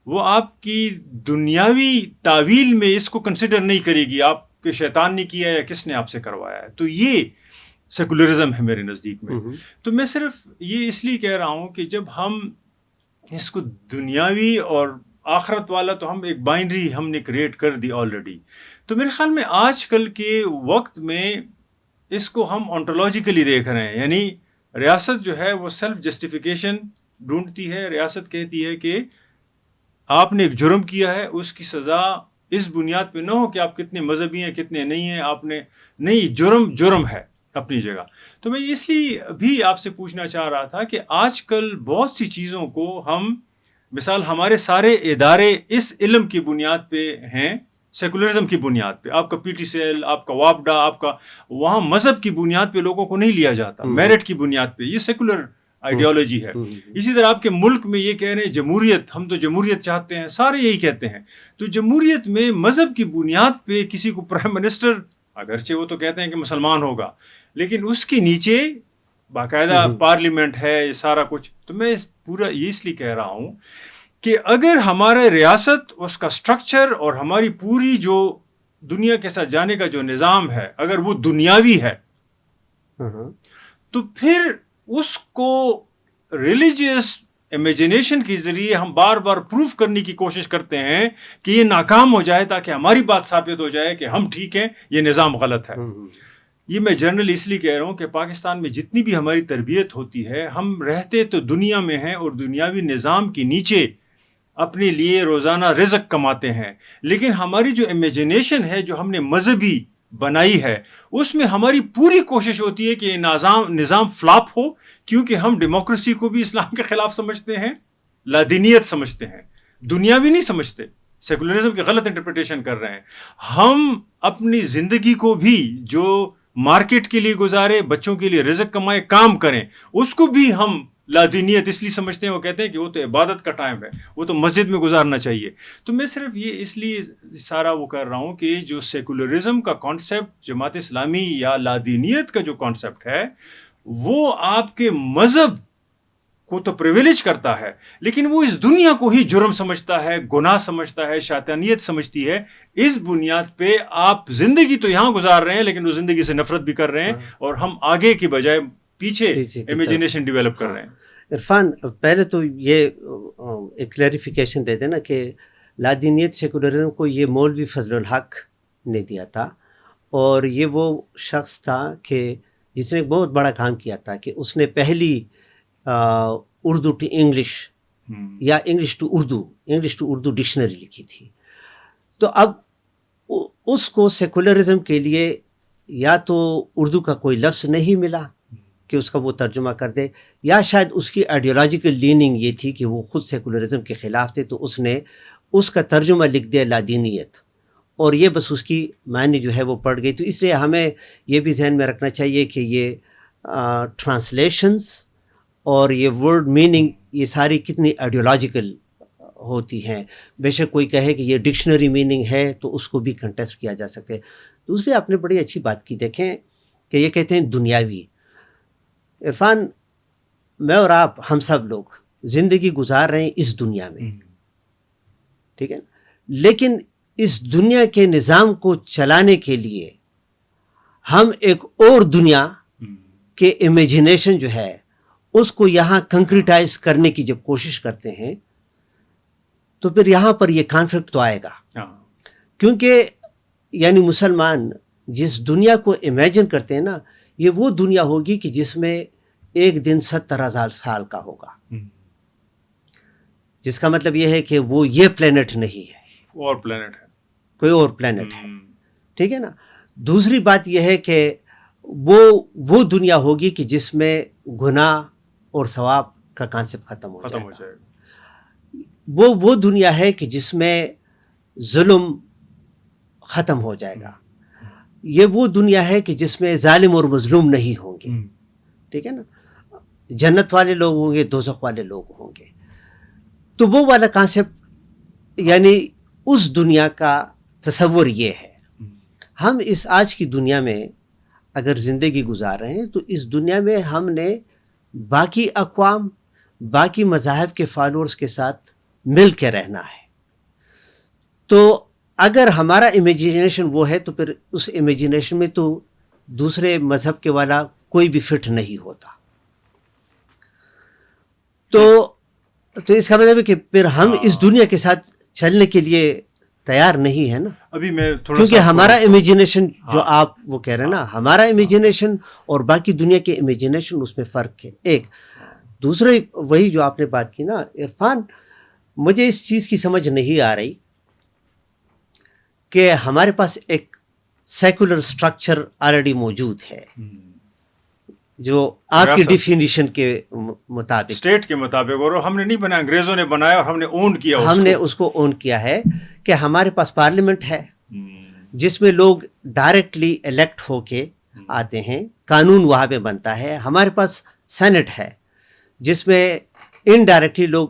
وہ آپ کی دنیاوی تعویل میں اس کو کنسیڈر نہیں کرے گی آپ کہ شیطان نے کیا یا کس نے آپ سے کروایا ہے. تو یہ سیکولرزم ہے میرے نزدیک میں. تو میں صرف یہ اس لیے کہہ رہا ہوں کہ جب ہم اس کو دنیاوی اور آخرت والا, تو ہم ایک بائنڈری ہم نے کریٹ کر دی آلریڈی. تو میرے خیال میں آج کل کے وقت میں اس کو ہم آنٹولوجیکلی دیکھ رہے ہیں, یعنی ریاست جو ہے وہ سیلف جسٹیفیکیشن ڈھونڈتی ہے. ریاست کہتی ہے کہ آپ نے ایک جرم کیا ہے، اس کی سزا اس بنیاد پہ نہ ہو کہ آپ کتنے مذہبی ہیں کتنے نہیں ہیں. آپ نے نہیں، جرم ہے اپنی جگہ. تو میں اس لیے بھی آپ سے پوچھنا چاہ رہا تھا کہ آج کل بہت سی چیزوں کو ہم، مثال ہمارے سارے ادارے اس علم کی بنیاد پہ ہیں، سیکولرزم کی بنیاد پہ. آپ کا پی ٹی سی ایل، آپ کا واپڈا، آپ کا وہاں مذہب کی بنیاد پہ لوگوں کو نہیں لیا جاتا، میرٹ کی بنیاد پہ. یہ سیکولر آئیڈیالوجی ہے. اسی طرح آپ کے ملک میں یہ کہہ رہے ہیں جمہوریت، ہم تو جمہوریت چاہتے ہیں، سارے یہی کہتے ہیں. تو جمہوریت میں مذہب کی بنیاد پہ کسی کو پرائم منسٹر، اگرچہ وہ تو کہتے ہیں کہ مسلمان ہوگا، لیکن اس کے نیچے باقاعدہ پارلیمنٹ ہے، یہ سارا کچھ. تو میں پورا یہ اس لیے کہہ رہا ہوں کہ اگر ہمارے ریاست، اس کا سٹرکچر اور ہماری پوری جو دنیا کے ساتھ جانے کا جو نظام ہے، اگر وہ دنیاوی ہے تو پھر اس کو ریلیجیس امیجنیشن کے ذریعے ہم بار بار پروف کرنے کی کوشش کرتے ہیں کہ یہ ناکام ہو جائے تاکہ ہماری بات ثابت ہو جائے کہ ہم ٹھیک ہیں، یہ نظام غلط ہے. یہ میں جنرل اس لیے کہہ رہا ہوں کہ پاکستان میں جتنی بھی ہماری تربیت ہوتی ہے، ہم رہتے تو دنیا میں ہیں اور دنیاوی نظام کے نیچے اپنے لیے روزانہ رزق کماتے ہیں، لیکن ہماری جو امیجنیشن ہے، جو ہم نے مذہبی بنائی ہے، اس میں ہماری پوری کوشش ہوتی ہے کہ یہ نظام فلاپ ہو، کیونکہ ہم ڈیموکریسی کو بھی اسلام کے خلاف سمجھتے ہیں، لادینیت سمجھتے ہیں، دنیاوی نہیں سمجھتے، سیکولرزم کی غلط انٹرپریٹیشن کر رہے ہیں. ہم اپنی زندگی کو بھی جو مارکیٹ کے لیے گزارے، بچوں کے لیے رزق کمائے، کام کریں، اس کو بھی ہم لادینیت اس لیے سمجھتے ہیں. وہ کہتے ہیں کہ وہ تو عبادت کا ٹائم ہے، وہ تو مسجد میں گزارنا چاہیے. تو میں صرف یہ اس لیے سارا وہ کر رہا ہوں کہ جو سیکولرزم کا کانسیپٹ، جماعت اسلامی یا لادینیت کا جو کانسیپٹ ہے، وہ آپ کے مذہب کو تو پریویلیج کرتا ہے، لیکن وہ اس دنیا کو ہی جرم سمجھتا ہے، گناہ سمجھتا ہے، شیطانیت سمجھتی ہے. اس بنیاد پہ آپ زندگی تو یہاں گزار رہے ہیں، لیکن وہ زندگی سے نفرت بھی کر رہے ہیں، اور ہم آگے کی بجائے پیچھے امیجنیشن ڈیولپ کر رہے ہیں. عرفان، پہلے تو یہ ایک کلیریفیکیشن دے دینا کہ لادینیت سیکولرزم کو یہ مولوی فضل الحق نے دیا تھا، اور یہ وہ شخص تھا کہ جس نے ایک بہت بڑا کام کیا تھا کہ اس نے پہلی اردو ٹو انگلش یا انگلش ٹو اردو ڈکشنری لکھی تھی. تو اب اس کو سیکولرزم کے لیے یا تو اردو کا کوئی لفظ نہیں ملا کہ اس کا وہ ترجمہ کر دے، یا شاید اس کی آئیڈیالوجیکل لیننگ یہ تھی کہ وہ خود سیکولرزم کے خلاف تھے، تو اس نے اس کا ترجمہ لکھ دیا لادینیت، اور یہ بس اس کی معنی جو ہے وہ پڑ گئی. تو اس لیے ہمیں یہ بھی ذہن میں رکھنا چاہیے کہ یہ ٹرانسلیشنس اور یہ ورڈ میننگ یہ ساری کتنی آئیڈیالوجیکل ہوتی ہیں. بے شک کوئی کہے کہ یہ ڈکشنری میننگ ہے تو اس کو بھی کنٹیسٹ کیا جا سکے. دوسری آپ نے بڑی اچھی بات کی، دیکھیں کہ یہ کہتے ہیں دنیاوی. عرفان، میں اور آپ، ہم سب لوگ زندگی گزار رہے ہیں اس دنیا میں، ٹھیک ہے، لیکن اس دنیا کے نظام کو چلانے کے لیے ہم ایک اور دنیا کے امیجنیشن جو ہے اس کو یہاں کنکریٹائز کرنے کی جب کوشش کرتے ہیں تو پھر یہاں پر یہ کانفلکٹ تو آئے گا. کیونکہ یعنی مسلمان جس دنیا کو امیجن کرتے ہیں نا، یہ وہ دنیا ہوگی کہ جس میں ایک دن 70,000 سال کا ہوگا، جس کا مطلب یہ ہے کہ وہ یہ پلینٹ نہیں ہے، اور پلینٹ ہے، کوئی اور پلینٹ ہے، ٹھیک ہے نا. دوسری بات یہ ہے کہ وہ دنیا ہوگی کہ جس میں گناہ اور ثواب کا کانسیپٹ ختم ہو جائے گا. وہ دنیا ہے کہ جس میں ظلم ختم ہو جائے گا. یہ وہ دنیا ہے کہ جس میں ظالم اور مظلوم نہیں ہوں گے، ٹھیک ہے نا. جنت والے لوگ ہوں گے، دوزخ والے لوگ ہوں گے. تو وہ والا کانسیپٹ، یعنی اس دنیا کا تصور یہ ہے. ہم اس آج کی دنیا میں اگر زندگی گزار رہے ہیں تو اس دنیا میں ہم نے باقی اقوام، باقی مذاہب کے فالورز کے ساتھ مل کے رہنا ہے. تو اگر ہمارا امیجنیشن وہ ہے تو پھر اس امیجنیشن میں تو دوسرے مذہب کے والا کوئی بھی فٹ نہیں ہوتا. تو اس کا مطلب ہے کہ پھر ہم اس دنیا کے ساتھ چلنے کے لیے تیار نہیں ہے نا. ابھی میں کیونکہ ہمارا امیجنیشن جو آپ وہ کہہ رہے ہیں نا، ہمارا امیجنیشن اور باقی دنیا کے امیجنیشن، اس میں فرق ہے ایک. دوسرے وہی جو آپ نے بات کی نا عرفان، مجھے اس چیز کی سمجھ نہیں آ رہی کہ ہمارے پاس ایک سیکولر سٹرکچر آلریڈی موجود ہے جو آپ کی ریاست ڈیفینیشن کے مطابق اسٹیٹ کے مطابق، اور ہم نے نہیں بنایا، انگریزوں نے بنایا اور ہم نے اون کیا اس ہم کو. نے اس کو اون کیا ہے کہ ہمارے پاس پارلیمنٹ ہے ہم، جس میں لوگ ڈائریکٹلی الیکٹ ہو کے آتے ہیں، قانون وہاں پہ بنتا ہے. ہمارے پاس سینٹ ہے جس میں انڈائریکٹلی لوگ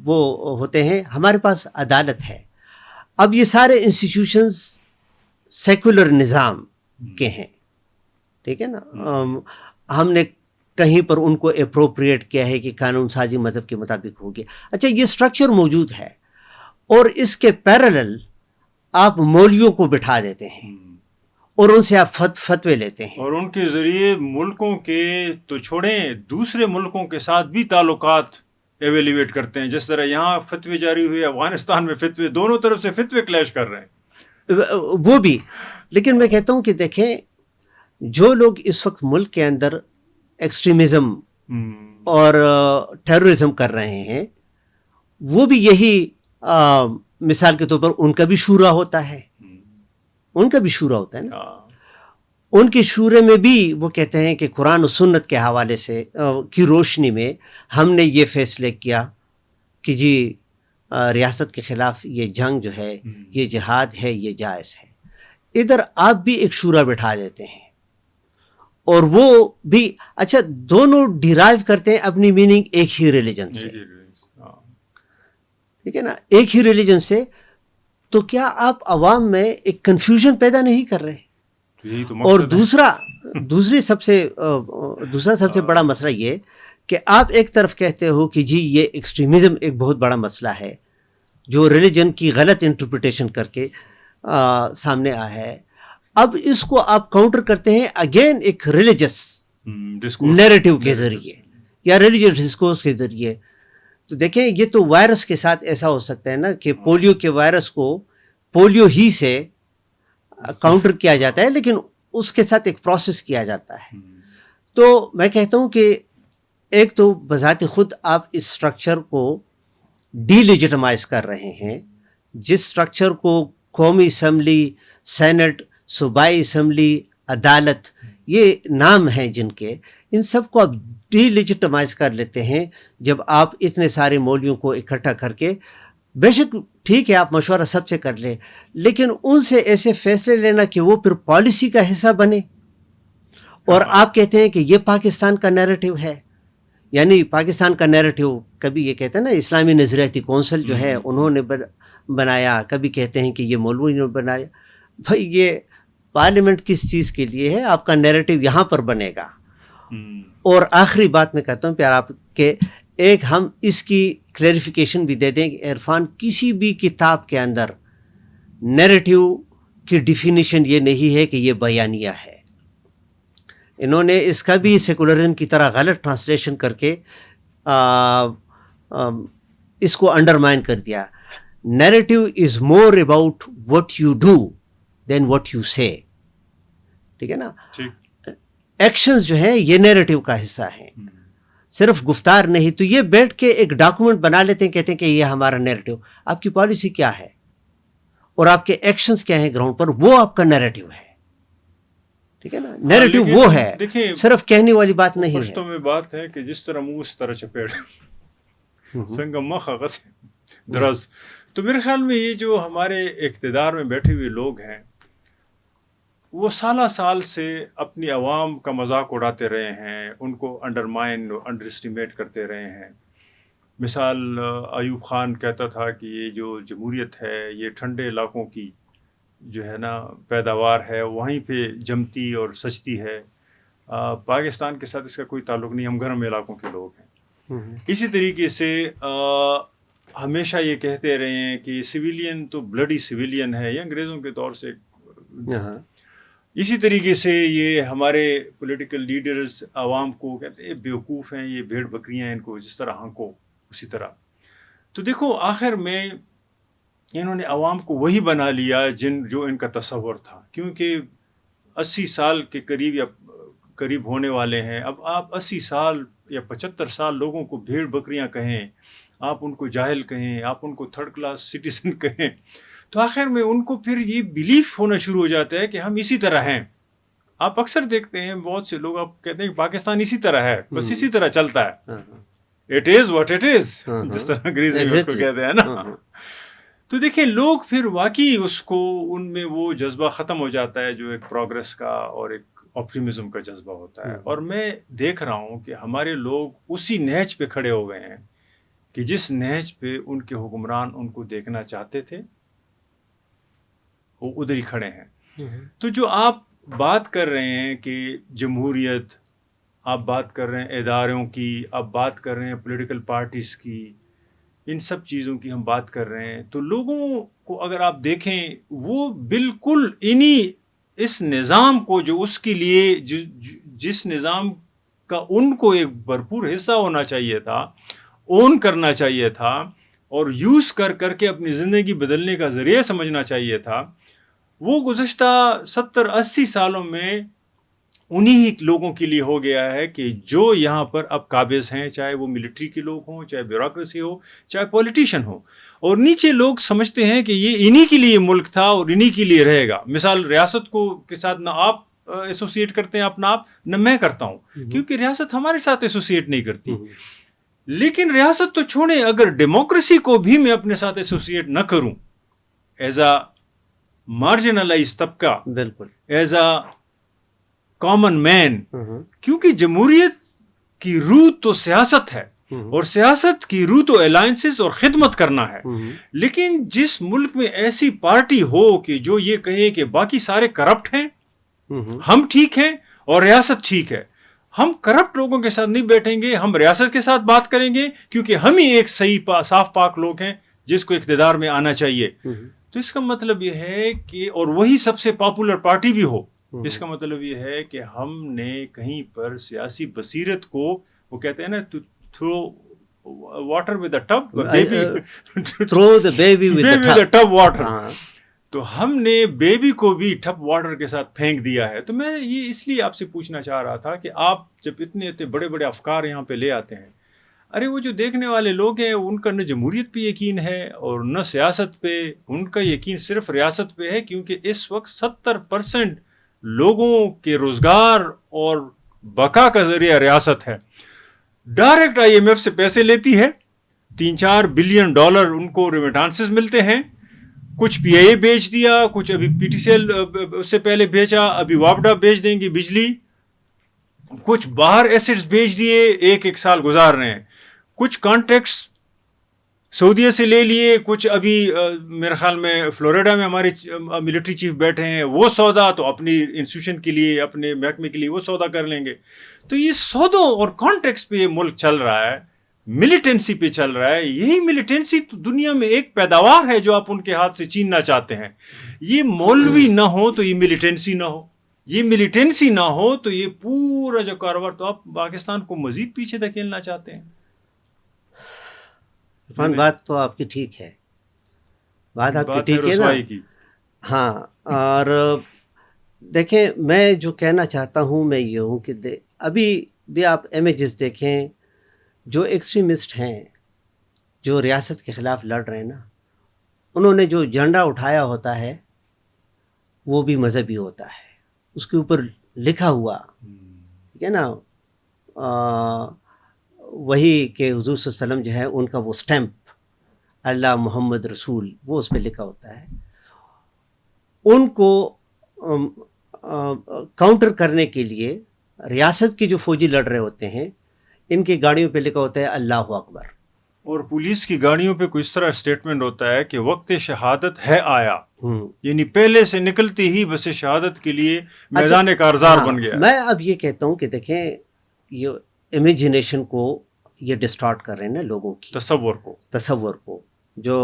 وہ ہوتے ہیں. ہمارے پاس عدالت ہے. اب یہ سارے انسٹیٹیوشنز سیکولر نظام کے ہیں، ٹھیک ہے نا. ہم نے کہیں پر ان کو اپروپریٹ کیا ہے کہ قانون سازی مذہب کے مطابق ہوگی. اچھا، یہ سٹرکچر موجود ہے اور اس کے پیرالل آپ مولویوں کو بٹھا دیتے ہیں اور ان سے آپ فتوے لیتے ہیں، اور ان کے ذریعے ملکوں کے تو چھوڑیں، دوسرے ملکوں کے ساتھ بھی تعلقات ایویلیویٹ کرتے ہیں. جس طرح یہاں فتوے جاری ہوئے، افغانستان میں فتوے، دونوں طرف سے فتوے کلیش کر رہے ہیں. وہ بھی. لیکن میں کہتا ہوں کہ دیکھیں، جو لوگ اس وقت ملک کے اندر ایکسٹریمزم اور ٹیررزم کر رہے ہیں، وہ بھی یہی مثال کے طور پر ان کا بھی شورا ہوتا ہے، ان کا بھی شورا ہوتا ہے نا. ان کے شورے میں بھی وہ کہتے ہیں کہ قرآن و سنت کے حوالے سے کی روشنی میں ہم نے یہ فیصلے کیا کہ جی ریاست کے خلاف یہ جنگ جو ہے، یہ جہاد ہے، یہ جائز ہے. ادھر آپ بھی ایک شورا بٹھا دیتے ہیں اور وہ بھی اچھا دونوں ڈیرائیو کرتے ہیں اپنی میننگ ایک ہی ریلیجن سے، ٹھیک ہے نا، ایک ہی ریلیجن سے. تو کیا آپ عوام میں ایک کنفیوژن پیدا نہیں کر رہے؟ اور دوسرا سب سے بڑا مسئلہ یہ کہ آپ ایک طرف کہتے ہو کہ جی یہ ایکسٹریمزم ایک بہت بڑا مسئلہ ہے جو ریلیجن کی غلط انٹرپریٹیشن کر کے سامنے آیا ہے. اب اس کو آپ کاؤنٹر کرتے ہیں اگین ایک ریلیجس نیریٹو کے ذریعے یا ریلیجس ڈسکورس کے ذریعے. تو دیکھیں، یہ تو وائرس کے ساتھ ایسا ہو سکتا ہے نا کہ پولیو کے وائرس کو پولیو ہی سے کاؤنٹر کیا جاتا ہے، لیکن اس کے ساتھ ایک پروسیس کیا جاتا ہے. تو میں کہتا ہوں کہ ایک تو بذات خود آپ اس سٹرکچر کو ڈی لیجیٹمائز کر رہے ہیں، جس سٹرکچر کو قومی اسمبلی، سینٹ، صوبائی اسمبلی، عدالت، یہ نام ہیں جن کے، ان سب کو آپ ڈی لیجیٹمائز کر لیتے ہیں جب آپ اتنے سارے مولویوں کو اکٹھا کر کے. بے شک ٹھیک ہے، آپ مشورہ سب سے کر لیں، لیکن ان سے ایسے فیصلے لینا کہ وہ پھر پالیسی کا حصہ بنے. اور آپ کہتے ہیں کہ یہ پاکستان کا نیریٹو ہے، یعنی پاکستان کا نیریٹو کبھی یہ کہتے ہیں نا اسلامی نظریاتی کونسل جو ہے انہوں نے بنایا، کبھی کہتے ہیں کہ یہ مولوی نے بنایا. بھائی یہ پارلیمنٹ کس چیز کے لیے ہے؟ آپ کا نیریٹو یہاں پر بنے گا. اور آخری بات میں کہتا ہوں پیار آپ کہ ایک ہم اس کی کلیریفیکیشن بھی دے دیں کہ عرفان کسی بھی کتاب کے اندر نیریٹو کی ڈیفینیشن یہ نہیں ہے کہ یہ بیانیہ ہے. انہوں نے اس کا بھی سیکولرزم کی طرح غلط ٹرانسلیشن کر کے اس کو انڈرمائن کر دیا. Narrative is more about what you do than what you say, ٹھیک ہے نا. ایکشنز جو ہیں یہ نیریٹو کا حصہ ہیں، صرف گفتار نہیں. تو یہ بیٹھ کے ایک ڈاکومنٹ بنا لیتے ہیں، کہتے ہیں کہ یہ ہمارا نیریٹو. آپ کی پالیسی کیا ہے اور آپ کے ایکشنز کیا ہیں گراؤنڈ پر، وہ آپ کا نیریٹو ہے، ٹھیک ہے نا. نیریٹو وہ ہے، صرف کہنے والی بات نہیں ہے. پشتوں میں بات ہے کہ جس طرح منہ اس طرح چپیڑ سنگم مخغس درز. تو میرے خیال میں یہ جو ہمارے اقتدار میں بیٹھے ہوئے لوگ ہیں وہ سالہ سال سے اپنی عوام کا مذاق اڑاتے رہے ہیں، ان کو انڈرمائن، انڈر اسٹیمیٹ کرتے رہے ہیں. مثال ایوب خان کہتا تھا کہ یہ جو جمہوریت ہے یہ ٹھنڈے علاقوں کی جو ہے نا پیداوار ہے، وہیں پہ جمتی اور سچتی ہے. پاکستان کے ساتھ اس کا کوئی تعلق نہیں، ہم گرم علاقوں کے لوگ ہیں. اسی طریقے سے ہمیشہ یہ کہتے رہے ہیں کہ سویلین تو بلڈی سویلین ہے، یہ انگریزوں کے دور سے. اسی طریقے سے یہ ہمارے پولیٹیکل لیڈرز عوام کو کہتے ہیں بیوقوف ہیں، یہ بھیڑ بکریاں ہیں، ان کو جس طرح ہانکو اسی طرح. تو دیکھو آخر میں انہوں نے عوام کو وہی بنا لیا جو ان کا تصور تھا، کیونکہ 80 سال کے قریب ہونے والے ہیں. اب آپ 80 سال یا 75 سال لوگوں کو بھیڑ بکریاں کہیں، آپ ان کو جاہل کہیں, آپ ان کو تھرڈ کلاس سٹیزن کہیں, تو آخر میں ان کو پھر یہ بلیف ہونا شروع ہو جاتا ہے کہ ہم اسی طرح ہیں. آپ اکثر دیکھتے ہیں بہت سے لوگ آپ کہتے ہیں کہ پاکستان اسی طرح ہے, بس اسی طرح چلتا ہے, it is what it is, جس طرح انگریزی میں اس کو کہتے ہیں نا. تو دیکھیں لوگ پھر واقعی اس کو, ان میں وہ جذبہ ختم ہو جاتا ہے جو ایک پروگرس کا اور ایک آپٹیمزم کا جذبہ ہوتا ہے. اور میں دیکھ رہا ہوں کہ ہمارے لوگ اسی نہج پہ کھڑے ہو گئے ہیں کہ جس نہج پہ ان کے حکمران ان کو دیکھنا چاہتے تھے, وہ ادھر ہی کھڑے ہیں. تو جو آپ بات کر رہے ہیں کہ جمہوریت, آپ بات کر رہے ہیں اداروں کی, آپ بات کر رہے ہیں پولیٹیکل پارٹیز کی, ان سب چیزوں کی ہم بات کر رہے ہیں, تو لوگوں کو اگر آپ دیکھیں وہ بالکل اس نظام کو جو اس کے لیے جس نظام کا ان کو ایک بھرپور حصہ ہونا چاہیے تھا, اون کرنا چاہیے تھا, اور یوز کر کے اپنی زندگی بدلنے کا ذریعہ سمجھنا چاہیے تھا, وہ گزشتہ 70-80 سالوں میں انہی لوگوں کے لیے ہو گیا ہے کہ جو یہاں پر اب قابض ہیں, چاہے وہ ملٹری کے لوگ ہوں, چاہے بیوروکریسی ہو, چاہے پولیٹیشین ہو, اور نیچے لوگ سمجھتے ہیں کہ یہ انہی کے لیے ملک تھا اور انہی کے لیے رہے گا. مثال ریاست کو کے ساتھ نہ آپ ایسوسیٹ کرتے ہیں اپنا آپ, نہ میں کرتا ہوں, کیونکہ ریاست ہمارے ساتھ ایسوسیٹ نہیں کرتی. لیکن ریاست تو چھوڑیں, اگر ڈیموکریسی کو بھی میں اپنے ساتھ ایسوسیٹ نہ کروں ایز اے مارجنلائز طبقہ, بالکل ایز اے کامن مین, کیونکہ جمہوریت کی روح تو سیاست ہے, اور سیاست کی روح تو الائنسز اور خدمت کرنا ہے. لیکن جس ملک میں ایسی پارٹی ہو کہ جو یہ کہے کہ باقی سارے کرپٹ ہیں, ہم ٹھیک ہیں اور ریاست ٹھیک ہے, ہم کرپٹ لوگوں کے ساتھ نہیں بیٹھیں گے, ہم ریاست کے ساتھ بات کریں گے, کیونکہ ہم ہی ایک صحیح صاف پاک لوگ ہیں جس کو اقتدار میں آنا چاہیے. تو اس کا مطلب یہ ہے کہ, اور وہی سب سے پاپولر پارٹی بھی ہو, اس کا مطلب یہ ہے کہ ہم نے کہیں پر سیاسی بصیرت کو, وہ کہتے ہیں نا through water with a tub, through the baby with a tub water, تو ہم نے بیبی کو بھی ٹب واٹر کے ساتھ پھینک دیا ہے. تو میں یہ اس لیے آپ سے پوچھنا چاہ رہا تھا کہ آپ جب اتنے بڑے بڑے افکار یہاں پہ لے آتے ہیں, ارے وہ جو دیکھنے والے لوگ ہیں ان کا نہ جمہوریت پہ یقین ہے اور نہ سیاست پہ, ان کا یقین صرف ریاست پہ ہے, کیونکہ اس وقت 70% لوگوں کے روزگار اور بقا کا ذریعہ ریاست ہے. ڈائریکٹ IMF سے پیسے لیتی ہے, $3-4 بلین ان کو ریمیٹانسز ملتے ہیں, کچھ PIA بیچ دیا, کچھ ابھی PTCL اس سے پہلے بیچا, ابھی وابڈا بیچ دیں گے بجلی, کچھ باہر ایسٹس بیچ دیے, ایک سال گزار رہے ہیں, کچھ کانٹریکٹس سعودیہ سے لے لیے, کچھ ابھی میرے خیال میں فلوریڈا میں ہمارے ملٹری چیف بیٹھے ہیں, وہ سودا تو اپنی انسٹیٹیوشن کے لیے, اپنے محکمے کے لیے وہ سودا کر لیں گے. تو یہ سودوں اور کانٹریکٹس پہ یہ ملک چل رہا ہے, ملیٹنسی پہ چل رہا ہے. یہی ملیٹنسی تو دنیا میں ایک پیداوار ہے جو آپ ان کے ہاتھ سے چھیننا چاہتے ہیں. یہ مولوی نہ ہو تو یہ ملیٹنسی نہ ہو, یہ ملیٹنسی نہ ہو تو یہ پورا جو کاروبار, تو آپ پاکستان کو مزید پیچھے دھکیلنا چاہتے ہیں. عرفان بات تو آپ کی ٹھیک ہے, بات آپ کی ٹھیک ہے نا. ہاں, اور دیکھیں میں جو کہنا چاہتا ہوں میں یہ ہوں کہ ابھی بھی آپ امیجز دیکھیں, جو ایکسٹریمسٹ ہیں جو ریاست کے خلاف لڑ رہے ہیں نا, انہوں نے جو جھنڈا اٹھایا ہوتا ہے وہ بھی مذہبی ہوتا ہے, اس کے اوپر لکھا ہوا ٹھیک ہے نا, وہی کہ حضور صلی اللہ علیہ وسلم جو ہے ان کا وہ سٹیمپ اللہ محمد رسول, وہ اس پہ لکھا ہوتا ہے. ان کو کاؤنٹر کرنے کے لیے ریاست کے جو فوجی لڑ رہے ہوتے ہیں, ان کی گاڑیوں پہ لکھا ہوتا ہے اللہ اکبر, اور پولیس کی گاڑیوں پہ کوئی اس طرح اسٹیٹمنٹ ہوتا ہے کہ وقت شہادت ہے آیا, یعنی پہلے سے نکلتے ہی بس شہادت کے لیے میدان کارزار بن گیا. میں اب یہ کہتا ہوں کہ دیکھیں یہ امیجنیشن کو یہ ڈسٹارٹ کر رہے ہیں نا لوگوں کی تصور کو جو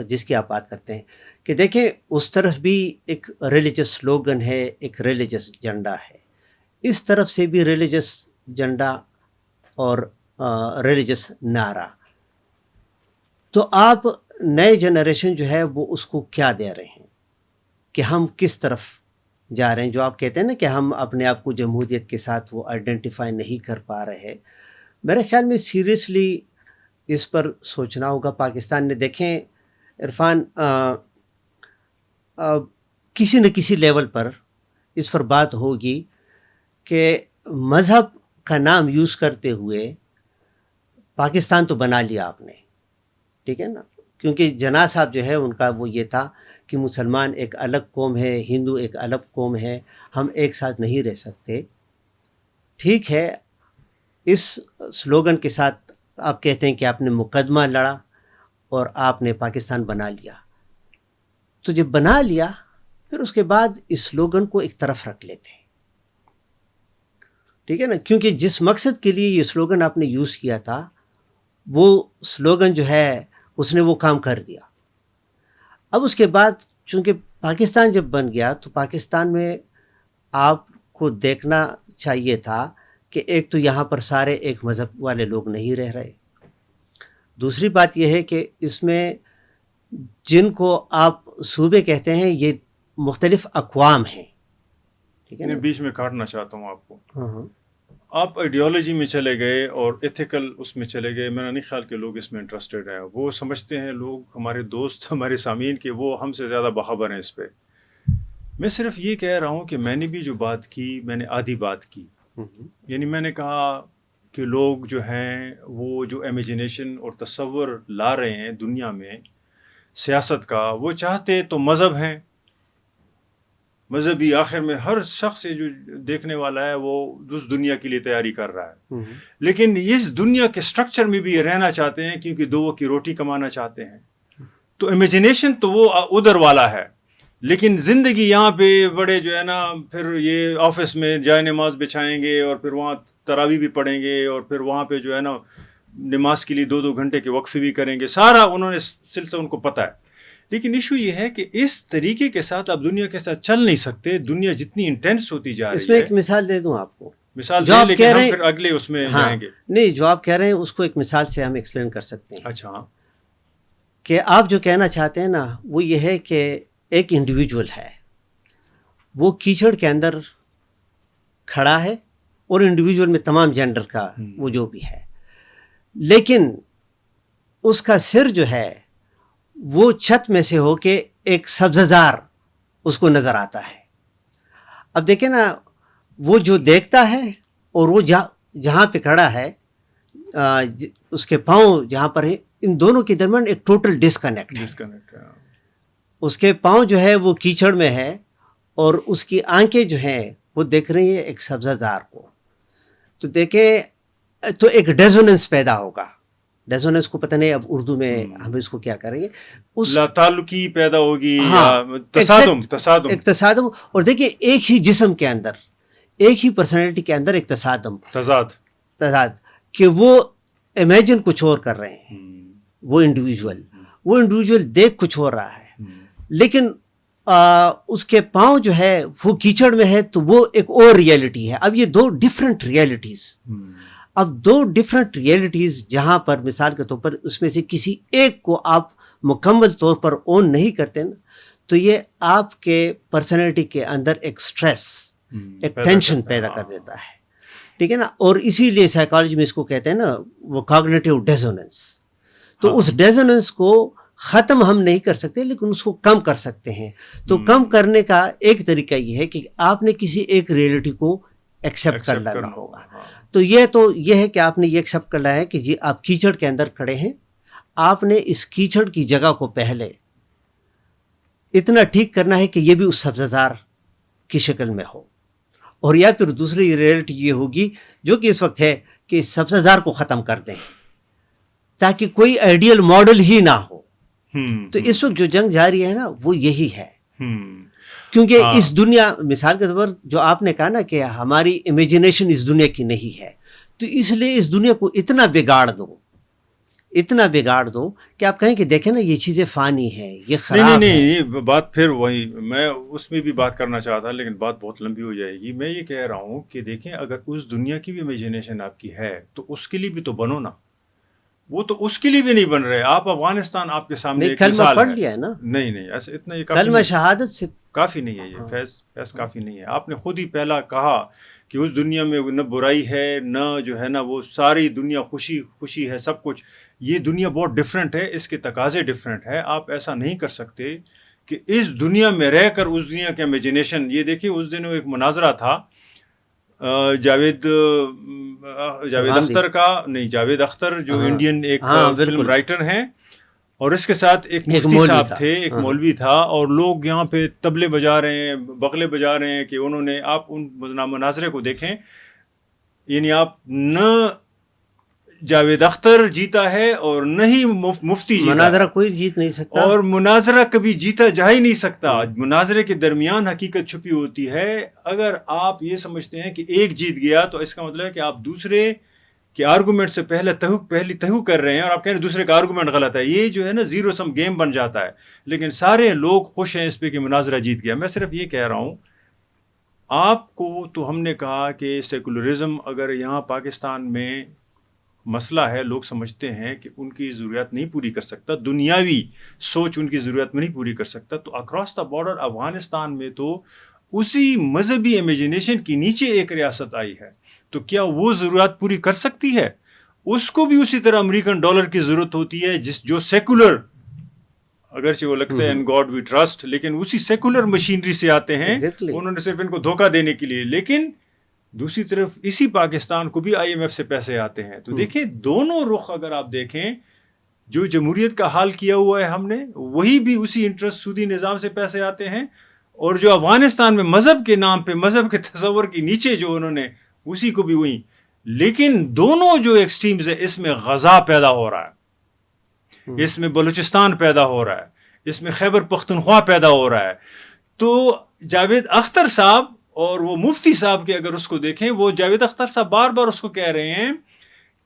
جس کی آپ بات کرتے ہیں, کہ دیکھیں اس طرف بھی ایک ریلیجس سلوگن ہے, ایک ریلیجس جھنڈا ہے, اس طرف سے بھی ریلیجس جھنڈا اور ریلیجس نعرہ. تو آپ نئے جنریشن جو ہے وہ اس کو کیا دے رہے ہیں کہ ہم کس طرف جا رہے ہیں؟ جو آپ کہتے ہیں نا کہ ہم اپنے آپ کو جمہوریت کے ساتھ وہ آئیڈینٹیفائی نہیں کر پا رہے, میرے خیال میں سیریسلی اس پر سوچنا ہوگا. پاکستان نے دیکھیں عرفان کسی نہ کسی لیول پر اس پر بات ہوگی کہ مذہب کا نام یوز کرتے ہوئے پاکستان تو بنا لیا آپ نے, ٹھیک ہے نا, کیونکہ جناح صاحب جو ہے ان کا وہ یہ تھا کہ مسلمان ایک الگ قوم ہے, ہندو ایک الگ قوم ہے, ہم ایک ساتھ نہیں رہ سکتے. ٹھیک ہے, اس سلوگن کے ساتھ آپ کہتے ہیں کہ آپ نے مقدمہ لڑا اور آپ نے پاکستان بنا لیا. تو جب بنا لیا پھر اس کے بعد اس سلوگن کو ایک طرف رکھ لیتے ہیں, ٹھیک ہے نا, کیونکہ جس مقصد کے لیے یہ سلوگن آپ نے یوز کیا تھا وہ سلوگن جو ہے اس نے وہ کام کر دیا. اب اس کے بعد چونکہ پاکستان جب بن گیا تو پاکستان میں آپ کو دیکھنا چاہیے تھا کہ ایک تو یہاں پر سارے ایک مذہب والے لوگ نہیں رہ رہے. دوسری بات یہ ہے کہ اس میں جن کو آپ صوبے کہتے ہیں یہ مختلف اقوام ہیں, ٹھیک ہے نا. بیچ میں کاٹنا چاہتا ہوں آپ کو. ہاں آپ آئیڈیالوجی میں چلے گئے اور ایتھیکل اس میں چلے گئے. میرا نہیں خیال کہ لوگ اس میں انٹرسٹڈ ہیں. وہ سمجھتے ہیں لوگ, ہمارے دوست, ہمارے سامعین, کہ وہ ہم سے زیادہ باخبر ہیں اس پہ. میں صرف یہ کہہ رہا ہوں کہ میں نے بھی جو بات کی میں نے آدھی بات کی. یعنی میں نے کہا کہ لوگ جو ہیں وہ جو امیجنیشن اور تصور لا رہے ہیں دنیا میں سیاست کا, وہ چاہتے تو مذہب ہیں, مذہبی آخر میں ہر شخص جو دیکھنے والا ہے وہ اس دنیا کے لیے تیاری کر رہا ہے. لیکن اس دنیا کے سٹرکچر میں بھی رہنا چاہتے ہیں کیونکہ دو وقت کی روٹی کمانا چاہتے ہیں. تو امیجنیشن تو وہ ادھر والا ہے, لیکن زندگی یہاں پہ بڑے جو ہے نا پھر یہ آفس میں جائے نماز بچھائیں گے اور پھر وہاں تراویح بھی پڑھیں گے اور پھر وہاں پہ جو ہے نا نماز کے لیے 2-2 گھنٹے کے وقفے بھی کریں گے. سارا انہوں نے سلسلہ ان کو پتہ ہے. لیکن ایشو یہ ہے کہ اس طریقے کے ساتھ آپ دنیا کے ساتھ چل نہیں سکتے. دنیا جتنی انٹینس ہوتی جا رہی ہے. اس میں ایک مثال دے دوں آپ کو, مثال دیں, لیکن ہم پھر اگلے اس میں جائیں گے. نہیں, جو آپ کہہ رہے ہیں اس کو ایک مثال سے ہم ایکسپلین کر سکتے ہیں. اچھا, کہ آپ جو کہنا چاہتے ہیں نا وہ یہ ہے کہ ایک انڈیویجول ہے, وہ کیچڑ کے اندر کھڑا ہے اور انڈیویجول میں تمام جینڈر کا وہ جو بھی ہے, لیکن اس کا سر جو ہے وہ چھت میں سے ہو کے ایک سبزہ زار اس کو نظر آتا ہے. اب دیکھیں نا, وہ جو دیکھتا ہے اور وہ جہاں پہ کھڑا ہے اس کے پاؤں جہاں پر ہے, ان دونوں کے درمیان ایک ٹوٹل ڈسکنیکٹ ہے. اس کے پاؤں جو ہے وہ کیچڑ میں ہے اور اس کی آنکھیں جو ہیں وہ دیکھ رہی ہیں ایک سبزہ زار کو. تو دیکھیں تو ایک ڈیزوننس پیدا ہوگا. ڈیزوننس کو پتہ نہیں اب اردو میں ہم اس کو کیا کریں گے, اس لا تعلقی پیدا ہوگی, ہاں, تصادم. اور دیکھیں ایک ہی جسم کے اندر, ایک ہی پرسنالٹی کے اندر ایک تضاد کہ وہ امیجن کچھ اور کر رہے ہیں. وہ انڈیویجول دیکھ کچھ ہو رہا ہے, لیکن اس کے پاؤں جو ہے وہ کیچڑ میں ہے تو وہ ایک اور ریئلٹی ہے. اب یہ دو ڈفرنٹ ریئلٹیز, اب دو ڈفرنٹ ریئلٹیز جہاں پر مثال کے طور پر اس میں سے کسی ایک کو آپ مکمل طور پر اون نہیں کرتے نا, تو یہ آپ کے پرسنالٹی کے اندر ایک سٹریس, ایک ٹینشن پیدا کر دیتا ہے, ٹھیک ہے نا. اور اسی لیے سائیکالوجی میں اس کو کہتے ہیں نا وہ کاگنیٹیو ڈیزوننس. تو اس ڈیزوننس کو ختم ہم نہیں کر سکتے لیکن اس کو کم کر سکتے ہیں. تو کم کرنے کا ایک طریقہ یہ ہے کہ آپ نے کسی ایک ریئلٹی کو ایکسیپٹ کر لینا ہوگا. تو یہ ہے کہ آپ نے یہ ایکسیپٹ کر لیا ہے کہ جی آپ کیچڑ کے اندر کھڑے ہیں, آپ نے اس کیچڑ کی جگہ کو پہلے اتنا ٹھیک کرنا ہے کہ یہ بھی اس سبزہ زار کی شکل میں ہو, اور یا پھر دوسری ریئلٹی یہ ہوگی جو کہ اس وقت ہے کہ اس سبزہ زار کو ختم کر دیں تاکہ کوئی آئیڈیل ماڈل ہی نہ ہو. تو اس وقت جو جنگ جاری ہے نا وہ یہی ہے, کیونکہ اس دنیا, مثال کے طور پر جو آپ نے کہا نا کہ ہماری امیجنیشن اس دنیا کی نہیں ہے, تو اس لیے اس دنیا کو اتنا بگاڑ دو کہ آپ کہیں کہ دیکھیں نا یہ چیزیں فانی ہیں, یہ خراب نہیں, یہ بات پھر وہی میں اس میں بھی بات کرنا چاہتا لیکن بات بہت لمبی ہو جائے گی. میں یہ کہہ رہا ہوں کہ دیکھیں اگر اس دنیا کی بھی امیجنیشن آپ کی ہے تو اس کے لیے بھی تو بنو نا. وہ تو اس کے لیے بھی نہیں بن رہے. آپ افغانستان آپ کے سامنے ایک مثال پڑھ لیا ہے نا. نہیں ایسے اتنا یہ کلمہ شہادت سے کافی نہیں ہے, یہ فیض کافی نہیں ہے. آپ نے خود ہی پہلا کہا کہ اس دنیا میں نہ برائی ہے نہ جو ہے نا وہ ساری دنیا خوشی ہے سب کچھ. یہ دنیا بہت ڈفرینٹ ہے, اس کے تقاضے ڈفرینٹ ہے. آپ ایسا نہیں کر سکتے کہ اس دنیا میں رہ کر اس دنیا کا امیجنیشن. یہ دیکھیے اس دنوں ایک مناظرہ تھا جاوید اختر کا, نہیں جاوید اختر جو انڈین ایک فلم رائٹر ہیں, اور اس کے ساتھ ایک مفتی صاحب تھے, ایک مولوی تھا, اور لوگ یہاں پہ طبلے بجا رہے ہیں, بغلے بجا رہے ہیں کہ انہوں نے, آپ ان مناظرے کو دیکھیں, یعنی آپ نہ جاوید اختر جیتا ہے اور نہ ہی مفتی جیتا. مناظرہ کوئی جیت نہیں سکتا, اور مناظرہ کبھی جیتا جا ہی نہیں سکتا. مناظرے کے درمیان حقیقت چھپی ہوتی ہے. اگر آپ یہ سمجھتے ہیں کہ ایک جیت گیا تو اس کا مطلب ہے کہ آپ دوسرے کے آرگومنٹ سے پہلی تہو کر رہے ہیں, اور آپ کہہ رہے ہیں دوسرے کا آرگومنٹ غلط ہے. یہ جو ہے نا زیرو سم گیم بن جاتا ہے. لیکن سارے لوگ خوش ہیں اس پہ کہ مناظرہ جیت گیا. میں صرف یہ کہہ رہا ہوں, آپ کو تو ہم نے کہا کہ سیکولرزم اگر یہاں پاکستان میں مسئلہ ہے, لوگ سمجھتے ہیں کہ ان کی ضروریات نہیں پوری کر سکتا, دنیاوی سوچ ان کی ضروریات میں نہیں پوری کر سکتا, تو اکراس دا بارڈر افغانستان میں تو اسی مذہبی امیجنیشن کے نیچے ایک ریاست آئی ہے, تو کیا وہ ضروریات پوری کر سکتی ہے؟ اس کو بھی اسی طرح امریکن ڈالر کی ضرورت ہوتی ہے, جو سیکولر, اگرچہ وہ لگتا ہے ان گاڈ وی ٹرسٹ, لیکن اسی سیکولر مشینری سے آتے ہیں. انہوں نے صرف ان کو دھوکہ دینے کے لیے. لیکن دوسری طرف اسی پاکستان کو بھی IMF سے پیسے آتے ہیں. تو دیکھیں دونوں رخ اگر آپ دیکھیں, جو جمہوریت کا حال کیا ہوا ہے ہم نے, وہی بھی اسی انٹرسٹ سودی نظام سے پیسے آتے ہیں, اور جو افغانستان میں مذہب کے نام پہ, مذہب کے تصور کے نیچے جو انہوں نے, اسی کو بھی وہی. لیکن دونوں جو ایکسٹریمز ہیں, اس میں غزہ پیدا ہو رہا ہے, اس میں بلوچستان پیدا ہو رہا ہے, اس میں خیبر پختونخوا پیدا ہو رہا ہے. تو جاوید اختر صاحب اور وہ مفتی صاحب کے اگر اس کو دیکھیں, وہ جاوید اختر صاحب بار بار اس کو کہہ رہے ہیں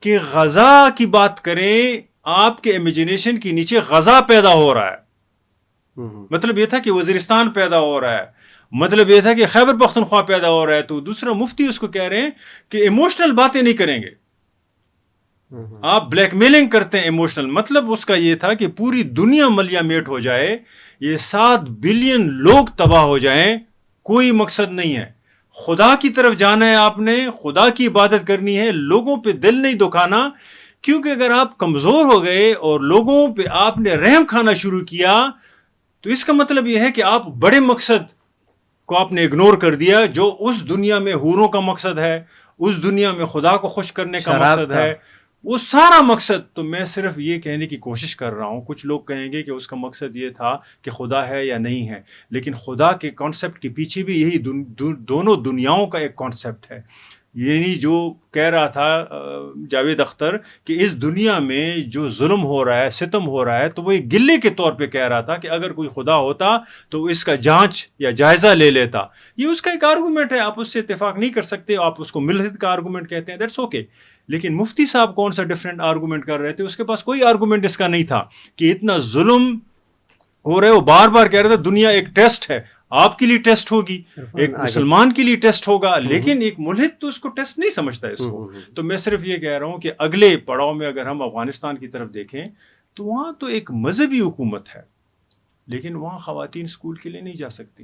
کہ غزہ کی بات کریں, آپ کے امیجنیشن کے نیچے غزہ پیدا ہو رہا ہے. مطلب یہ تھا کہ وزیرستان پیدا ہو رہا ہے, مطلب یہ تھا کہ خیبر پختونخوا پیدا ہو رہا ہے. تو دوسرا مفتی اس کو کہہ رہے ہیں کہ ایموشنل باتیں نہیں کریں گے, آپ بلیک میلنگ کرتے ہیں ایموشنل. مطلب اس کا یہ تھا کہ پوری دنیا ملیا میٹ ہو جائے, یہ 7 بلین لوگ تباہ ہو جائیں, کوئی مقصد نہیں ہے. خدا کی طرف جانا ہے, آپ نے خدا کی عبادت کرنی ہے, لوگوں پہ دل نہیں دکھانا. کیونکہ اگر آپ کمزور ہو گئے اور لوگوں پہ آپ نے رحم کھانا شروع کیا, تو اس کا مطلب یہ ہے کہ آپ بڑے مقصد کو آپ نے اگنور کر دیا, جو اس دنیا میں حوروں کا مقصد ہے, اس دنیا میں خدا کو خوش کرنے کا مقصد ہے, وہ سارا مقصد. تو میں صرف یہ کہنے کی کوشش کر رہا ہوں, کچھ لوگ کہیں گے کہ اس کا مقصد یہ تھا کہ خدا ہے یا نہیں ہے, لیکن خدا کے کانسیپٹ کے پیچھے بھی یہی دونوں دنیاؤں کا ایک کانسیپٹ ہے. یعنی جو کہہ رہا تھا جاوید اختر کہ اس دنیا میں جو ظلم ہو رہا ہے, ستم ہو رہا ہے, تو وہ ایک گلے کے طور پہ کہہ رہا تھا کہ اگر کوئی خدا ہوتا تو اس کا جانچ یا جائزہ لے لیتا. یہ اس کا ایک آرگومنٹ ہے, آپ اس سے اتفاق نہیں کر سکتے, آپ اس کو ملحد کا آرگومنٹ کہتے ہیں, دیٹس اوکے. لیکن مفتی صاحب کون سا ڈفرینٹ آرگومنٹ کر رہے تھے, اس کے پاس کوئی آرگومنٹ اس کا نہیں تھا کہ اتنا ظلم ہو رہا ہے. وہ بار بار کہہ رہے تھے دنیا ایک ٹیسٹ ہے, آپ کے لیے ٹیسٹ ہوگی, ایک مسلمان کے لیے ٹیسٹ ہوگا, لیکن ایک ملحد تو اس کو ٹیسٹ نہیں سمجھتا اس کو. تو میں صرف یہ کہہ رہا ہوں کہ اگلے پڑاؤ میں اگر ہم افغانستان کی طرف دیکھیں تو وہاں تو ایک مذہبی حکومت ہے, لیکن وہاں خواتین اسکول کے لیے نہیں جا سکتی,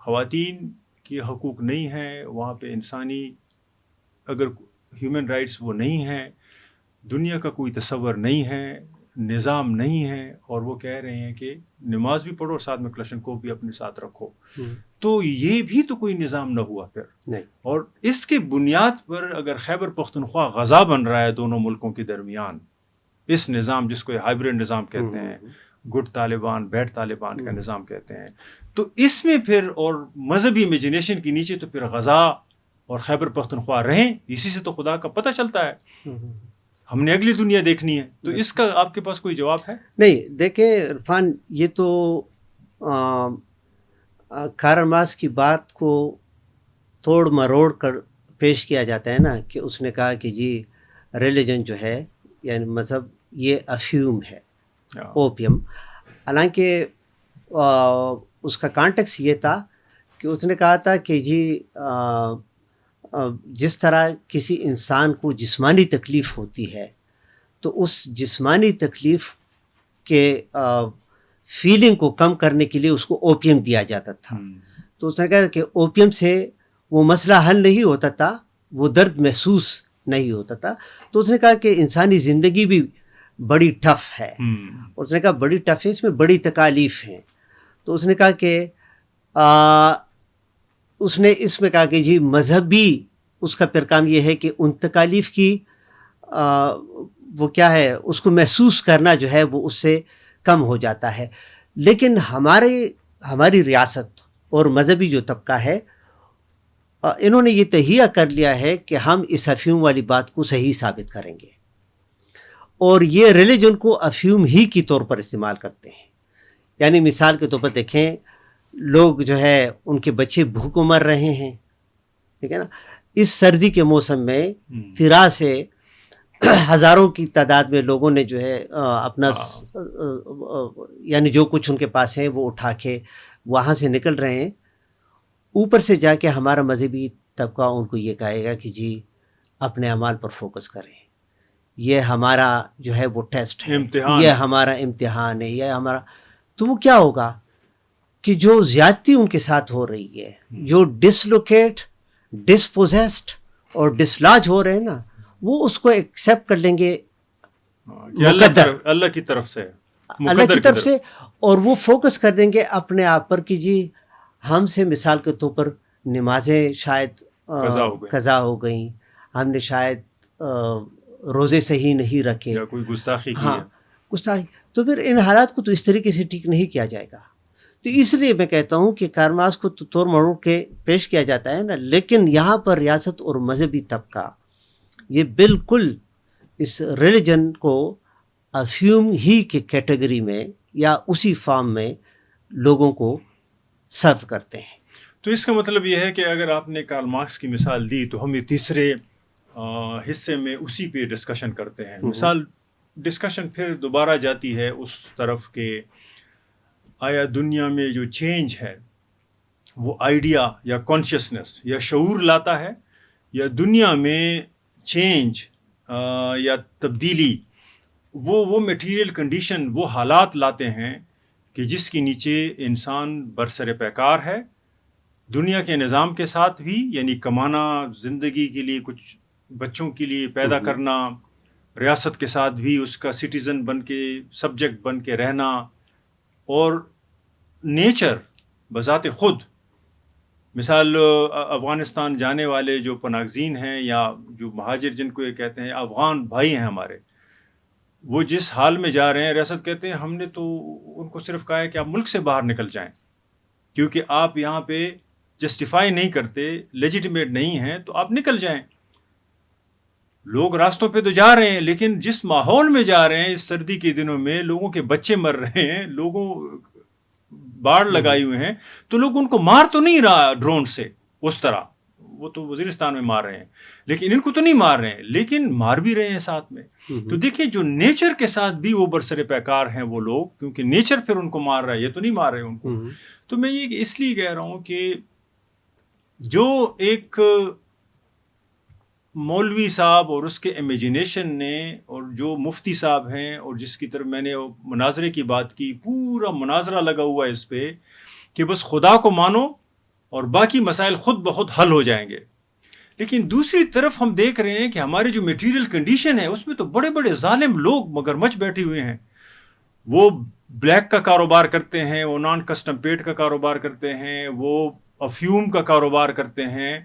خواتین کے حقوق نہیں ہیں وہاں پہ, انسانی اگر ہیومن رائٹس وہ نہیں ہیں, دنیا کا کوئی تصور نہیں ہے, نظام نہیں ہے, اور وہ کہہ رہے ہیں کہ نماز بھی پڑھو اور ساتھ میں کلشنکوف بھی اپنے ساتھ رکھو. تو یہ بھی تو کوئی نظام نہ ہوا پھر نہیں. اور اس کے بنیاد پر اگر خیبر پختونخوا غزہ بن رہا ہے دونوں ملکوں کے درمیان, اس نظام جس کو ہائبرڈ نظام کہتے ہیں, گڈ طالبان بیڈ طالبان کا نظام کہتے ہیں, تو اس میں پھر اور مذہبی امیجنیشن کے نیچے تو پھر غزہ اور خیبر پختونخوا رہیں. اسی سے تو خدا کا پتہ چلتا ہے. ہم نے اگلی دنیا دیکھنی ہے. تو اس کا آپ کے پاس کوئی جواب ہے؟ نہیں. دیکھیں عرفان, یہ تو کارل مارکس کی بات کو توڑ مروڑ کر پیش کیا جاتا ہے نا, کہ اس نے کہا کہ جی ریلیجن جو ہے یعنی مذہب یہ افیوم ہے, اوپیم. حالانکہ اس کا کانٹیکس یہ تھا کہ اس نے کہا تھا کہ جی جس طرح کسی انسان کو جسمانی تکلیف ہوتی ہے تو اس جسمانی تکلیف کے فیلنگ کو کم کرنے کے لیے اس کو اوپیم دیا جاتا تھا. تو اس نے کہا کہ اوپیم سے وہ مسئلہ حل نہیں ہوتا تھا, وہ درد محسوس نہیں ہوتا تھا. تو اس نے کہا کہ انسانی زندگی بھی بڑی ٹف ہے. اس نے کہا بڑی ٹف ہے, اس میں بڑی تکالیف ہیں. تو اس نے کہا کہ اس نے اس میں کہا کہ جی مذہبی اس کا پیغام یہ ہے کہ ان تکالیف کی وہ کیا ہے, اس کو محسوس کرنا جو ہے وہ اس سے کم ہو جاتا ہے. لیکن ہماری ریاست اور مذہبی جو طبقہ ہے, انہوں نے یہ تہیہ کر لیا ہے کہ ہم اس افیون والی بات کو صحیح ثابت کریں گے, اور یہ ریلیجن کو افیون ہی کی طور پر استعمال کرتے ہیں. یعنی مثال کے طور پر دیکھیں, لوگ جو ہے ان کے بچے بھوکوں مر رہے ہیں, ٹھیک ہے نا. اس سردی کے موسم میں فراء سے ہزاروں کی تعداد میں لوگوں نے جو ہے اپنا یعنی جو کچھ ان کے پاس ہے وہ اٹھا کے وہاں سے نکل رہے ہیں. اوپر سے جا کے ہمارا مذہبی طبقہ ان کو یہ کہے گا کہ جی اپنے اعمال پر فوکس کریں, یہ ہمارا جو ہے وہ ٹیسٹ ہے, یہ ہمارا امتحان ہے, یہ ہمارا. تو وہ کیا ہوگا کہ جو زیادتی ان کے ساتھ ہو رہی ہے, جو ڈسلوکیٹ, ڈسپوزیسڈ اور ڈسلاج ہو رہے ہیں نا, وہ اس کو ایکسیپٹ کر لیں گے اللہ کی طرف سے, اور وہ فوکس کر دیں گے اپنے آپ پر کہ جی ہم سے مثال کے طور پر نمازیں شاید قضا ہو گئیں, ہم نے شاید روزے صحیح نہیں رکھے, یا کوئی گستاخی کی. ہاں گستاخی. تو پھر ان حالات کو تو اس طریقے سے ٹھیک نہیں کیا جائے گا. تو اس لیے میں کہتا ہوں کہ کارل مارکس کو تو توڑ مروڑ کے پیش کیا جاتا ہے نا, لیکن یہاں پر ریاست اور مذہبی طبقہ یہ بالکل اس ریلیجن کو افیوم ہی کے کیٹیگری میں یا اسی فارم میں لوگوں کو سرو کرتے ہیں. تو اس کا مطلب یہ ہے کہ اگر آپ نے کارل مارکس کی مثال دی تو ہم یہ تیسرے حصے میں اسی پہ ڈسکشن کرتے ہیں. ڈسکشن پھر دوبارہ جاتی ہے اس طرف کہ آیا دنیا میں جو چینج ہے وہ آئیڈیا یا کانشیسنس یا شعور لاتا ہے, یا دنیا میں چینج یا تبدیلی وہ میٹیریل کنڈیشن, وہ حالات لاتے ہیں کہ جس کے نیچے انسان برسر پیکار ہے دنیا کے نظام کے ساتھ بھی, یعنی کمانا, زندگی کے لیے کچھ بچوں کے لیے پیدا کرنا, ریاست کے ساتھ بھی اس کا سٹیزن بن کے, سبجیکٹ بن کے رہنا, اور نیچر بذات خود. مثال افغانستان جانے والے جو پناگزین ہیں یا جو مہاجر جن کو یہ کہتے ہیں, افغان بھائی ہیں ہمارے, وہ جس حال میں جا رہے ہیں, ریاست کہتے ہیں ہم نے تو ان کو صرف کہا ہے کہ آپ ملک سے باہر نکل جائیں, کیونکہ آپ یہاں پہ جسٹیفائی نہیں کرتے, لیجیٹیمیٹ نہیں ہیں, تو آپ نکل جائیں. لوگ راستوں پہ تو جا رہے ہیں, لیکن جس ماحول میں جا رہے ہیں اس سردی کے دنوں میں, لوگوں کے بچے مر رہے ہیں, لوگوں باڑ لگائی ہوئے ہیں, تو لوگ ان کو مار تو نہیں رہا ڈرون سے اس طرح, وہ تو وزیرستان میں مار رہے ہیں, لیکن ان کو تو نہیں مار رہے ہیں, لیکن مار بھی رہے ہیں ساتھ میں. تو دیکھیں جو نیچر کے ساتھ بھی وہ برسر پیکار ہیں وہ لوگ, کیونکہ نیچر پھر ان کو مار رہا ہے, یہ تو نہیں مار رہے ان کو. تو میں یہ اس لیے کہہ رہا ہوں کہ جو ایک مولوی صاحب اور اس کے امیجنیشن نے, اور جو مفتی صاحب ہیں, اور جس کی طرف میں نے مناظرے کی بات کی, پورا مناظرہ لگا ہوا ہے اس پہ کہ بس خدا کو مانو اور باقی مسائل خود بخود حل ہو جائیں گے. لیکن دوسری طرف ہم دیکھ رہے ہیں کہ ہماری جو میٹیریل کنڈیشن ہے اس میں تو بڑے بڑے ظالم لوگ مگرمچھ بیٹھے ہوئے ہیں. وہ بلیک کا کاروبار کرتے ہیں, وہ نان کسٹم پیٹ کا کاروبار کرتے ہیں, وہ افیوم کا کاروبار کرتے ہیں,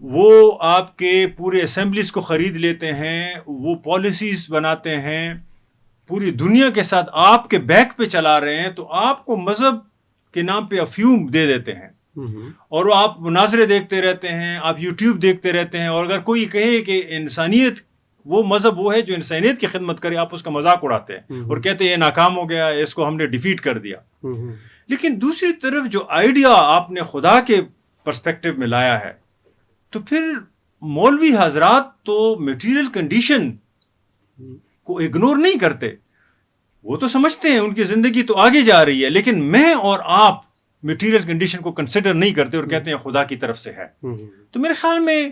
وہ آپ کے پورے اسمبلیز کو خرید لیتے ہیں, وہ پالیسیز بناتے ہیں, پوری دنیا کے ساتھ آپ کے بیک پہ چلا رہے ہیں. تو آپ کو مذہب کے نام پہ افیوم دے دیتے ہیں, اور وہ آپ مناظرے دیکھتے رہتے ہیں, آپ یوٹیوب دیکھتے رہتے ہیں, اور اگر کوئی کہے کہ انسانیت, وہ مذہب وہ ہے جو انسانیت کی خدمت کرے, آپ اس کا مذاق اڑاتے ہیں اور کہتے ہیں یہ ناکام ہو گیا, اس کو ہم نے ڈیفیٹ کر دیا. لیکن دوسری طرف جو آئیڈیا آپ نے خدا کے پرسپیکٹو میں لایا ہے, تو پھر مولوی حضرات تو میٹیریل کنڈیشن کو اگنور نہیں کرتے, وہ تو سمجھتے ہیں ان کی زندگی تو آگے جا رہی ہے, لیکن میں اور آپ میٹیریل کنڈیشن کو کنسیڈر نہیں کرتے اور کہتے ہیں خدا کی طرف سے ہے. تو میرے خیال میں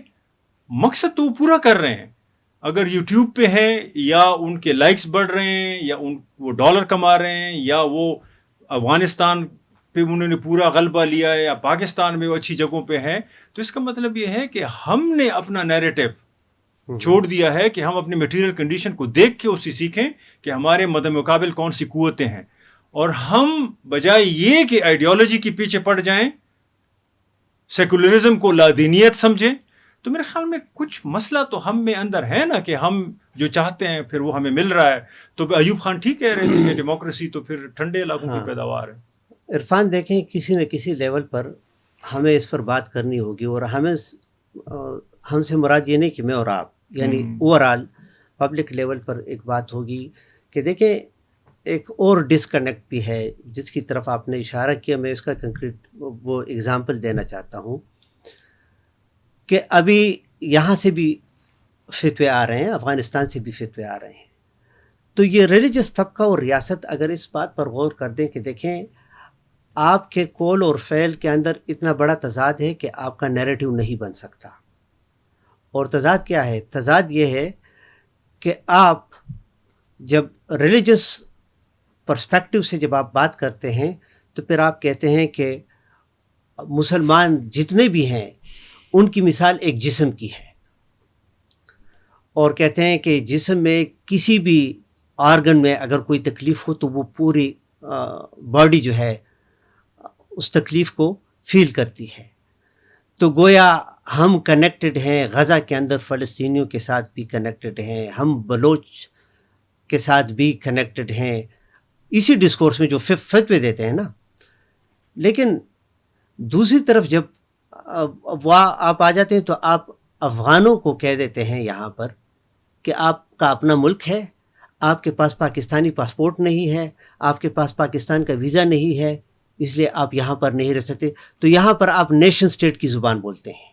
مقصد تو پورا کر رہے ہیں. اگر یوٹیوب پہ ہے, یا ان کے لائکس بڑھ رہے ہیں, یا وہ ڈالر کما رہے ہیں, یا وہ افغانستان پہ انہوں نے پورا غلبہ لیا ہے یا پاکستان میں وہ اچھی جگہوں پہ ہیں، تو اس کا مطلب یہ ہے کہ ہم نے اپنا نیریٹو چھوڑ دیا ہے کہ ہم اپنی میٹیریل کنڈیشن کو دیکھ کے اس سے سیکھیں کہ ہمارے مد مقابل کون سی قوتیں ہیں، اور ہم بجائے یہ کہ آئیڈیالوجی کے پیچھے پڑ جائیں، سیکولرزم کو لادینیت سمجھیں، تو میرے خیال میں کچھ مسئلہ تو ہم میں اندر ہے نا کہ ہم جو چاہتے ہیں پھر وہ ہمیں مل رہا ہے. تو ایوب خان ٹھیک کہہ رہے تھے کہ ڈیموکریسی تو پھر ٹھنڈے علاقوں کی پیداوار ہے. عرفان دیکھیں، کسی نہ کسی لیول پر ہمیں اس پر بات کرنی ہوگی، اور ہم سے مراد یہ نہیں کہ میں اور آپ، یعنی اوور آل پبلک لیول پر ایک بات ہوگی کہ دیکھیں ایک اور ڈسکنیکٹ بھی ہے جس کی طرف آپ نے اشارہ کیا. میں اس کا کنکریٹ وہ اگزامپل دینا چاہتا ہوں کہ ابھی یہاں سے بھی فتوے آ رہے ہیں، افغانستان سے بھی فتوے آ رہے ہیں. تو یہ ریلیجس طبقہ اور ریاست اگر اس بات پر غور کر دیں کہ دیکھیں آپ کے قول اور فعل کے اندر اتنا بڑا تضاد ہے کہ آپ کا نیریٹو نہیں بن سکتا. اور تضاد کیا ہے؟ تضاد یہ ہے کہ آپ جب ریلیجس پرسپیکٹو سے جب آپ بات کرتے ہیں تو پھر آپ کہتے ہیں کہ مسلمان جتنے بھی ہیں ان کی مثال ایک جسم کی ہے، اور کہتے ہیں کہ جسم میں کسی بھی آرگن میں اگر کوئی تکلیف ہو تو وہ پوری باڈی جو ہے اس تکلیف کو فیل کرتی ہے. تو گویا ہم کنیکٹڈ ہیں، غزہ کے اندر فلسطینیوں کے ساتھ بھی کنیکٹڈ ہیں، ہم بلوچ کے ساتھ بھی کنیکٹڈ ہیں اسی ڈسکورس میں جو فتوے دیتے ہیں نا. لیکن دوسری طرف جب آپ آ جاتے ہیں تو آپ افغانوں کو کہہ دیتے ہیں یہاں پر کہ آپ کا اپنا ملک ہے، آپ کے پاس پاکستانی پاسپورٹ نہیں ہے، آپ کے پاس پاکستان کا ویزا نہیں ہے، اس لیے آپ یہاں پر نہیں رہ سکتے. تو یہاں پر آپ نیشن سٹیٹ کی زبان بولتے ہیں،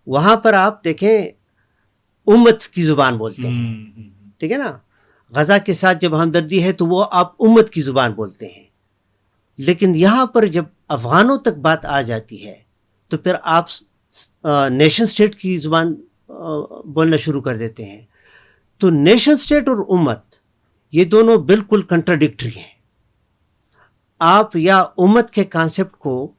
وہاں پر آپ دیکھیں امت کی زبان بولتے ہیں. ٹھیک ہے نا؟ غزہ کے ساتھ جب ہمدردی ہے تو وہ آپ امت کی زبان بولتے ہیں. لیکن یہاں پر جب افغانوں تک بات آ جاتی ہے تو پھر آپ نیشن سٹیٹ کی زبان بولنا شروع کر دیتے ہیں. تو نیشن سٹیٹ اور امت یہ دونوں بالکل کنٹراڈکٹری ہیں. آپ یا امت کے کانسیپٹ کو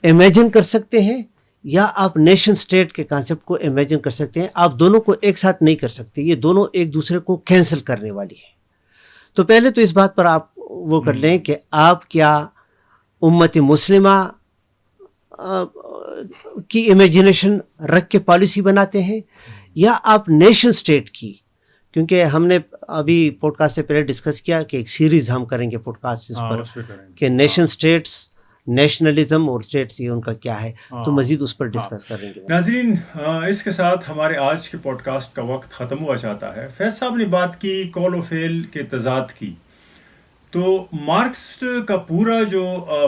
امیجن کر سکتے ہیں یا آپ نیشن سٹیٹ کے کانسیپٹ کو امیجن کر سکتے ہیں. آپ دونوں کو ایک ساتھ نہیں کر سکتے، یہ دونوں ایک دوسرے کو کینسل کرنے والی ہیں. تو پہلے تو اس بات پر آپ وہ کر لیں کہ آپ کیا امت مسلمہ کی امیجنیشن رکھ کے پالیسی بناتے ہیں یا آپ نیشن سٹیٹ کی. کیونکہ ہم نے ابھی پوڈ کاسٹ سے پہلے ڈسکس کیا کہ ایک سیریز ہم کریں گے پوڈ کاسٹ اس پر کہ نیشن سٹیٹس، نیشنلزم اور اسٹیٹس یہ ان کا کیا ہے، تو مزید اس پر ڈسکس کریں گے. ناظرین، اس کے ساتھ ہمارے آج کے پوڈ کاسٹ کا وقت ختم ہوا چاہتا ہے. فیض صاحب نے بات کی قول و فعل کے تضاد کی. تو مارکس کا پورا جو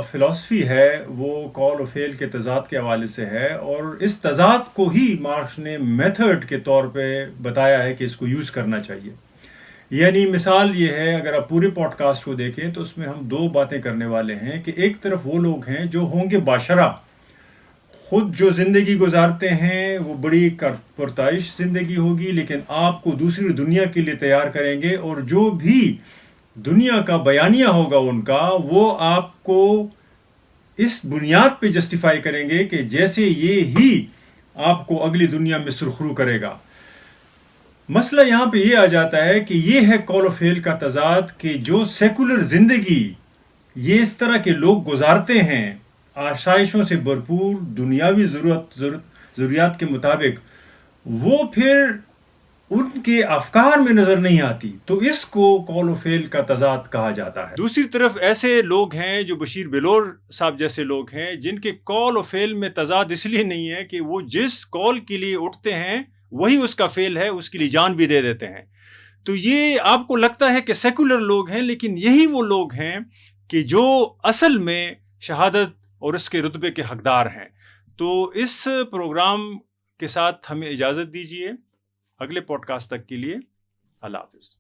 فلسفی ہے وہ قول و فعل کے تضاد کے حوالے سے ہے، اور اس تضاد کو ہی مارکس نے میتھڈ کے طور پہ بتایا ہے کہ اس کو یوز کرنا چاہیے. یعنی مثال یہ ہے، اگر آپ پورے پوڈ کاسٹ کو دیکھیں تو اس میں ہم دو باتیں کرنے والے ہیں کہ ایک طرف وہ لوگ ہیں جو ہوں گے باشرہ، خود جو زندگی گزارتے ہیں وہ بڑی پرتعیش زندگی ہوگی، لیکن آپ کو دوسری دنیا کے لیے تیار کریں گے، اور جو بھی دنیا کا بیانیہ ہوگا ان کا وہ آپ کو اس بنیاد پہ جسٹیفائی کریں گے کہ جیسے یہ ہی آپ کو اگلی دنیا میں سرخرو کرے گا. مسئلہ یہاں پہ یہ آ جاتا ہے کہ یہ ہے قول و فعل کا تضاد کہ جو سیکولر زندگی یہ اس طرح کے لوگ گزارتے ہیں، آسائشوں سے بھرپور دنیاوی ضروریات کے مطابق، وہ پھر ان کے افکار میں نظر نہیں آتی. تو اس کو قول و فعل کا تضاد کہا جاتا ہے. دوسری طرف ایسے لوگ ہیں جو بشیر بلور صاحب جیسے لوگ ہیں جن کے قول و فعل میں تضاد اس لیے نہیں ہے کہ وہ جس قول کے لیے اٹھتے ہیں وہی اس کا فعل ہے، اس کے لیے جان بھی دے دیتے ہیں. تو یہ آپ کو لگتا ہے کہ سیکولر لوگ ہیں، لیکن یہی وہ لوگ ہیں کہ جو اصل میں شہادت اور اس کے رتبے کے حقدار ہیں. تو اس پروگرام کے ساتھ ہمیں اجازت دیجیے. اگلے پوڈ کاسٹ تک کے لیے اللہ حافظ.